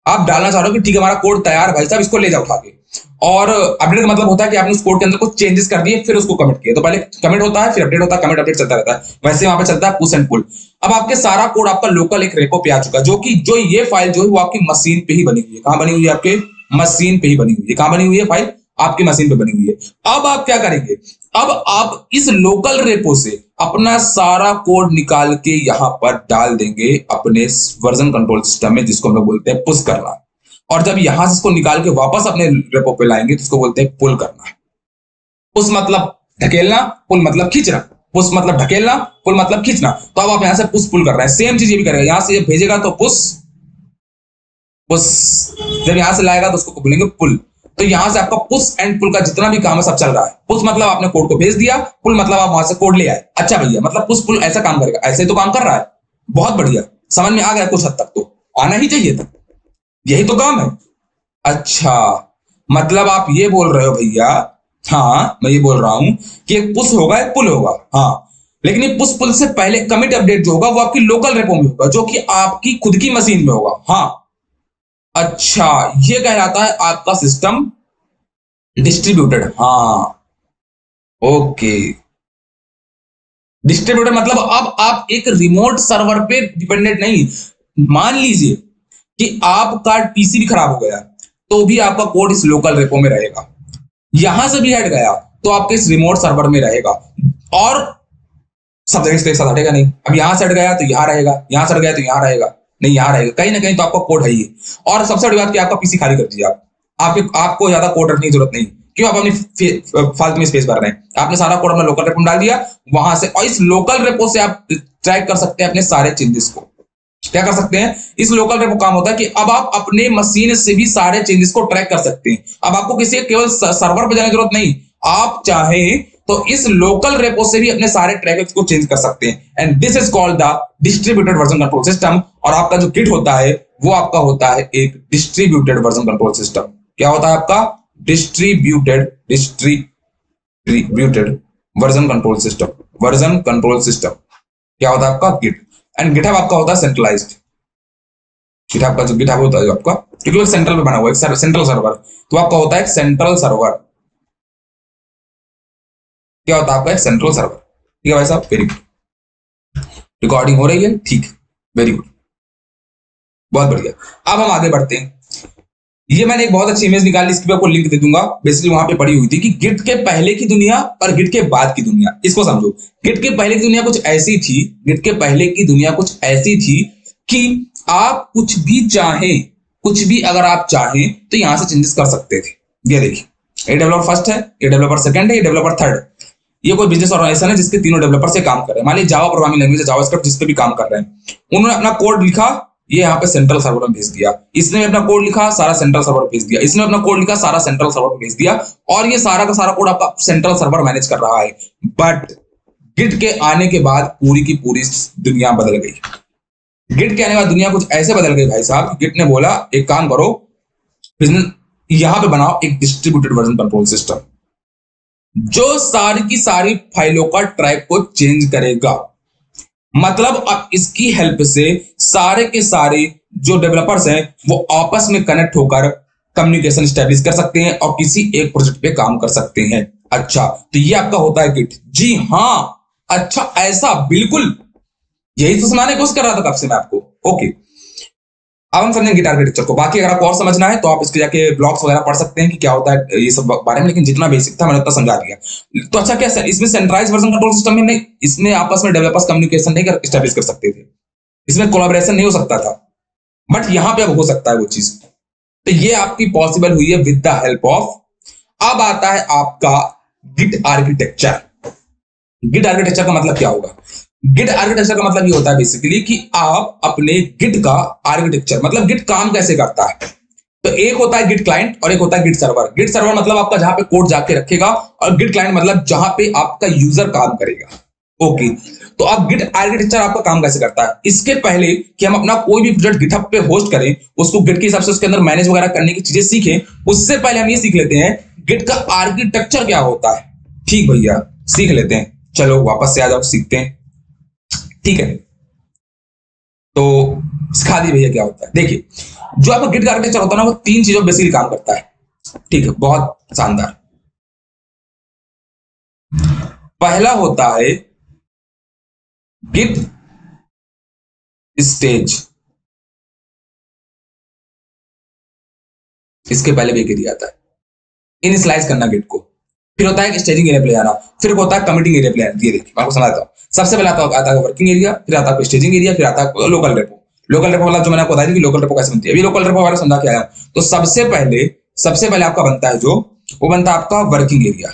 आप डालना चाह रहे हो कि ठीक है हमारा कोड तैयार भाई साहब, इसको ले जाओ उठा के। और अपडेट का मतलब होता है कि आपने उस कोड के अंदर कुछ चेंजेस कर दिए फिर उसको कमिट किया। तो पहले कमिट होता है, फिर अपडेट होता है, कमिट अपडेट चलता रहता है। वैसे वहां पे चलता है पुश एंड पुल। अब आपके सारा कोड आपका लोकल एक रेपो पे आ चुका है, जो ये फाइल जो है वो आपकी मशीन पे ही बनी हुई है। कहां बनी हुई है, आपके मशीन पे ही बनी हुई है। कहां बनी हुई है फाइल, आपकी मशीन पे बनी हुई है। अब आप क्या करेंगे, अब आप इस लोकल रेपो से अपना सारा कोड निकाल के यहां पर डाल देंगे अपने वर्जन कंट्रोल सिस्टम में, जिसको हम लोग बोलते हैं पुश करना। और जब यहां से इसको निकाल के वापस अपने रेपो पे लाएंगे तो इसको बोलते हैं पुल करना। पुश मतलब ढकेलना, पुल मतलब खींचना। पुश मतलब ढकेलना, पुल मतलब खींचना। तो अब आप यहां से पुश पुल कर रहे हैं, सेम चीज ये भी करेगा। यहां से भेजेगा तो पुश पुश, जब यहां से लाएगा तो उसको बोलेंगे पुल। तो यहां से आपका पुश एंड पुल का जितना भी काम है सब चल रहा है। पुश मतलब आपने कोड को भेज दिया, पुल मतलब आप वहां से कोड ले आए। अच्छा भैया, मतलब पुश पुल ऐसा काम करेगा, ऐसे तो काम कर रहा है। बहुत बढ़िया, समझ में आ गया कुछ हद तक, तो आना ही चाहिए था, यही तो काम है। अच्छा, मतलब आप ये बोल रहे हो भैया, हाँ मैं ये बोल रहा हूं कि एक पुश होगा एक पुल होगा, हाँ, लेकिन ये पुश पुल से पहले कमिट अपडेट जो होगा वो आपकी लोकल रेपो में होगा, जो कि आपकी खुद की मशीन में होगा। हाँ, अच्छा, ये कहलाता है आपका सिस्टम डिस्ट्रीब्यूटेड। हाँ, ओके, डिस्ट्रीब्यूटर मतलब अब आप एक रिमोट सर्वर पे डिपेंडेंट नहीं। मान लीजिए कि आपका पीसी भी खराब हो गया तो भी आपका कोड इस लोकल रेपो में रहेगा, यहां से भी हट गया तो आपके इस रिमोट सर्वर में रहेगा, और सब जगह से एक साथ हटेगा नहीं। अब यहां से हट गया तो यहां रहेगा, यहां से हट गया तो यहां रहेगा, नहीं यहां रहेगा, कहीं ना कहीं तो आपका कोड है ही। और सबसे बड़ी बात कि आपका पीसी खाली कर दीजिए आप, आपको ज्यादा कोड रखने की जरूरत नहीं। क्यों? आप अपनी फालतू में स्पेस भर रहे हैं। आपने सारा कोड अपना लोकल रेपो में डाल दिया वहां से, और इस लोकल रेपो से आप ट्रैक कर सकते हैं अपने सारे चेंजेस को। क्या कर सकते हैं? इस लोकल रेपो काम होता है कि अब आप अपने मशीन से भी सारे चेंजेस को ट्रैक कर सकते हैं। अब आपको किसी केवल सर्वर पर जाने की जरूरत नहीं, आप चाहें तो इस लोकल रेपो से भी अपने सारे ट्रैफिक को चेंज कर सकते हैं। And this is called the distributed version control system. और आपका जो गिट होता है वो आपका होता है एक डिस्ट्रीब्यूटेड वर्जन कंट्रोल सिस्टम। क्या होता है आपका? Distributed version control system. Version control system क्या होता है आपका? गिट। एंड गिटहब आपका होता है सेंट्रलाइज्ड। गिटहब का जो गिटहब होता है आपका, क्योंकि वो सेंट्रल पे बना हुआ है, सेंट्रल सर्वर, तो आपका होता है एक सेंट्रल सर्वर। क्या होता है आपका? एक सेंट्रल सर्वर। ठीक है भाई साहब, वेरी गुड। रिकॉर्डिंग हो रही है? ठीक, वेरी गुड, बहुत बढ़िया। अब हम आगे बढ़ते हैं। ये मैंने एक बहुत अच्छी इमेज निकाली, इसकी आपको लिंक दे दूंगा। बेसिकली वहां पे पड़ी हुई थी कि गिट के पहले की दुनिया और गिट के बाद की दुनिया। इसको समझो। गिट के पहले की दुनिया कुछ ऐसी थी, गिट के पहले की दुनिया कुछ ऐसी थी कि आप कुछ भी चाहें, कुछ भी अगर आप चाहें तो यहां से चेंजेस कर सकते थे। ये देखिए, ये डेवलपर फर्स्ट है, ये डेवलपर सेकंड है, ये डेवलपर थर्ड। ये कोई बिजनेस ऑर्गेनाइजेशन है जिसके तीनों डेवलपर से काम कर रहे हैं। मान लीजिए जावा प्रोग्रामिंग लैंग्वेज है, जावास्क्रिप्ट जिस पे भी काम कर रहे हैं, उन्होंने अपना कोड लिखा, ये यहाँ पे सेंट्रल सर्वर में भेज दिया। इसने अपना कोड लिखा, सारा सेंट्रल सर्वर भेज दिया। इसने अपना कोड लिखा, सारा सेंट्रल सर्वर भेज दिया। और ये सारा का सारा कोड आपका सेंट्रल सर्वर मैनेज कर रहा है। बट गिट के आने के बाद पूरी की पूरी दुनिया बदल गई। गिट के आने के बाद दुनिया कुछ ऐसे बदल गई भाई साहब, गिट ने बोला एक काम करो, बिजनेस यहां पे बनाओ एक डिस्ट्रीब्यूटेड वर्जन कंट्रोल सिस्टम जो सारी की सारी फाइलों का ट्रैक को चेंज करेगा। मतलब अब इसकी हेल्प से सारे के सारे जो डेवलपर्स हैं वो आपस में कनेक्ट होकर कम्युनिकेशन स्टैब्लिश कर सकते हैं और किसी एक प्रोजेक्ट पे काम कर सकते हैं। अच्छा, तो ये आपका होता है गिट। जी हाँ, अच्छा ऐसा, बिल्कुल यही तो सुनाने की कोशिश कर रहा था कब से मैं आपको। ओके, अब हम समझेंगे गिट आर्किटेक्चर को। बाकी अगर आपको और समझना है तो आप इसके जाके ब्लॉग्स वगैरह पढ़ सकते हैं कि क्या होता है ये सब बारे में, लेकिन जितना बेसिक था मैंने उतना समझा दिया। तो अच्छा, क्या इसमें सेंट्रलाइज्ड वर्जन कंट्रोल सिस्टम में नहीं, इसमें आपस में डेवलपर्स कम्युनिकेशन नहीं कर स्टैब्लिश कर सकते थे, इसमें कोलैबोरेशन नहीं हो सकता था। बट यहां पे अब हो सकता है वो चीज। तो ये आपकी पॉसिबल हुई है विद द हेल्प ऑफ। अब आता है आपका गिट आर्किटेक्चर। गिट आर्किटेक्चर का मतलब क्या होगा? गिट आर्किटेक्चर का मतलब ये होता है बेसिकली कि आप अपने गिट का आर्किटेक्चर, मतलब गिट काम कैसे करता है। तो एक होता है गिट क्लाइंट और एक होता है गिट सर्वर। गिट सर्वर मतलब आपका जहां पे कोड जाके रखेगा, और गिट क्लाइंट मतलब जहां पे आपका यूजर काम करेगा। ओके, तो अब गिट आर्किटेक्चर आपका काम कैसे करता है? इसके पहले कि हम अपना कोई भी प्रोजेक्ट गिटहब पे होस्ट करें, उसको गिट के हिसाब से उसके अंदर मैनेज वगैरह करने की चीजें सीखें, उससे पहले हम ये सीख लेते हैं गिट का आर्किटेक्चर क्या होता है। ठीक भैया, सीख लेते हैं। चलो वापस से आ जाओ, सीखते हैं। ठीक है, तो सिखा दी भैया क्या होता है। देखिए, जो आपका गिट का आर्किटेक्चर होता है ना, वो तीन चीजों पर बेसिकली काम करता है। ठीक है, बहुत शानदार। पहला होता है गिट स्टेज, इसके पहले भी दिया आता है इनिशियलाइज करना गिट को। फिर होता है स्टेजिंग एरिया पे ले जाना, फिर होता है कमिटिंग एरिया पे ले जाना। ये देखिए मैं आपको समझाता हूँ। सबसे पहले आता है वर्किंग एरिया, फिर आता है स्टेजिंग एरिया, फिर आता है लोकल रेपो। लोकल रेपो वाला जो मैंने आपको बताया कि लोकल रेपो कैसे बनती है, अभी लोकल रेपो वाला समझा के आया हूं। तो सबसे पहले आपका बनता है जो, वो बनता है आपका वर्किंग एरिया।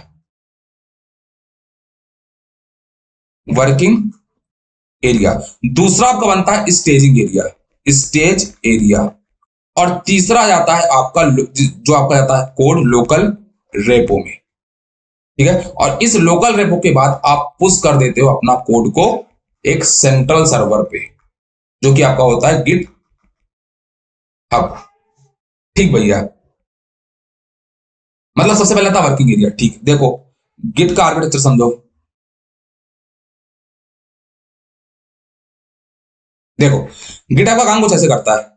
Working area. दूसरा आपका बनता है स्टेजिंग एरिया, स्टेज एरिया। और तीसरा जाता है आपका जो आपका जाता है कोड लोकल रेपो में। ठीक है, और इस लोकल रेपो के बाद आप पुश कर देते हो अपना कोड को एक सेंट्रल सर्वर पे, जो कि आपका होता है गिट हब। ठीक भैया, मतलब सबसे पहले था वर्किंग एरिया। ठीक, देखो गिट का आर्किटेक्चर समझो। देखो गिट आपका काम कुछ ऐसे करता है।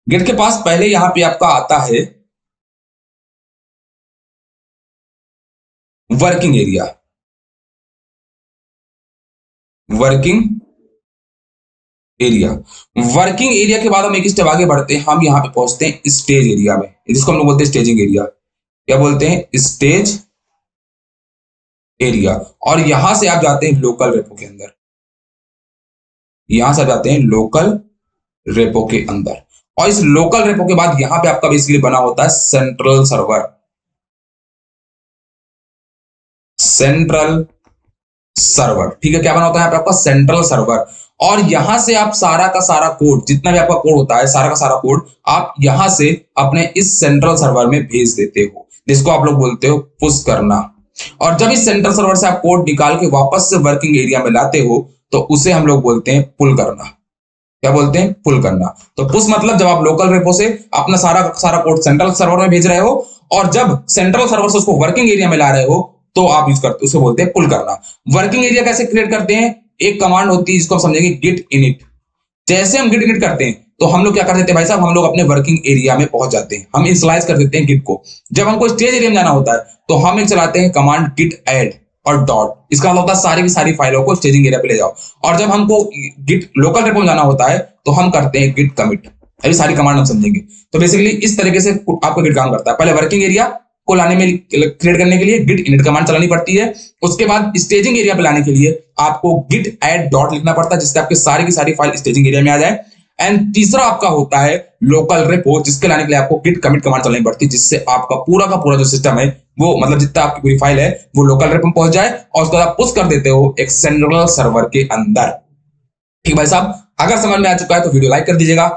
गिट के पास पहले यहां पे आपका आता है working area. Working area. Working area के बाद हम एक स्टेप आगे बढ़ते हैं, हम यहाँ पे पहुंचते हैं स्टेज एरिया में, जिसको हम लोग बोलते हैं स्टेजिंग एरिया। क्या बोलते हैं? Stage area. और यहां से आप जाते हैं लोकल रेपो के अंदर, यहां से आप जाते हैं लोकल रेपो के अंदर। और इस लोकल रेपो के बाद यहां पे आपका बेसिकली बना होता है सेंट्रल सर्वर, सेंट्रल सर्वर। ठीक है, क्या बना होता है यहाँ पे आपका? Central server. और यहां से आप सारा का सारा कोड, जितना भी आपका कोड होता है, सारा का सारा कोड आप यहां से अपने इस सेंट्रल सर्वर में भेज देते हो, जिसको आप लोग बोलते हो पुश करना। और जब इस सेंट्रल सर्वर से आप कोड निकाल के वापस से वर्किंग एरिया में लाते हो तो उसे हम लोग बोलते हैं पुल करना। क्या बोलते हैं? पुल करना। तो पुश मतलब जब आप लोकल रेपो से अपना सारा सारा कोड सेंट्रल सर्वर में भेज रहे हो, और जब सेंट्रल सर्वर से उसको वर्किंग एरिया में ला रहे हो तो आप यूज करते, उसे बोलते हैं पुल करना। वर्किंग एरिया कैसे क्रिएट करते हैं? एक कमांड होती है जिसको हम समझेंगे गिट इनिट। जैसे हम गिट इनिट करते हैं तो हम लोग क्या कर देते हैं भाई साहब, हम लोग अपने वर्किंग एरिया में पहुंच जाते हैं, हम इनिशियलाइज कर देते हैं गिट को। जब हमको स्टेज एरिया में जाना होता है तो हम एक चलाते हैं कमांड गिट ऐड और डॉट। इसका मतलब होता है सारी की सारी फाइलों को स्टेजिंग एरिया पे ले जाओ। और जब हमको गिट लोकल रेपो में जाना होता है तो हम करते हैं गिट कमिट। अभी सारी कमांड हम समझेंगे। तो बेसिकली इस तरीके से आपको गिट काम करता है। पहले वर्किंग एरिया को लाने में, क्रिएट करने के लिए गिट इनिट कमांड चलानी पड़ती है। उसके बाद स्टेजिंग एरिया पे लाने के लिए आपको गिट ऐड डॉट लिखना पड़ता है, जिससे आपकी सारी की सारी फाइल स्टेजिंग एरिया में आ जाए। एंड तीसरा आपका होता है लोकल रेपो, जिसके लाने के लिए आपको गिट कमिट कमांड चलानी पड़ती है, जिससे आपका पूरा का पूरा जो सिस्टम है वो, मतलब जितना आपकी पूरी फाइल है वो लोकल रेपो में पहुंच जाए, और उसको आप पुश कर देते हो एक सेंट्रल सर्वर के अंदर। ठीक भाई साहब, अगर समझ में आ चुका है तो वीडियो लाइक कर दीजिएगा।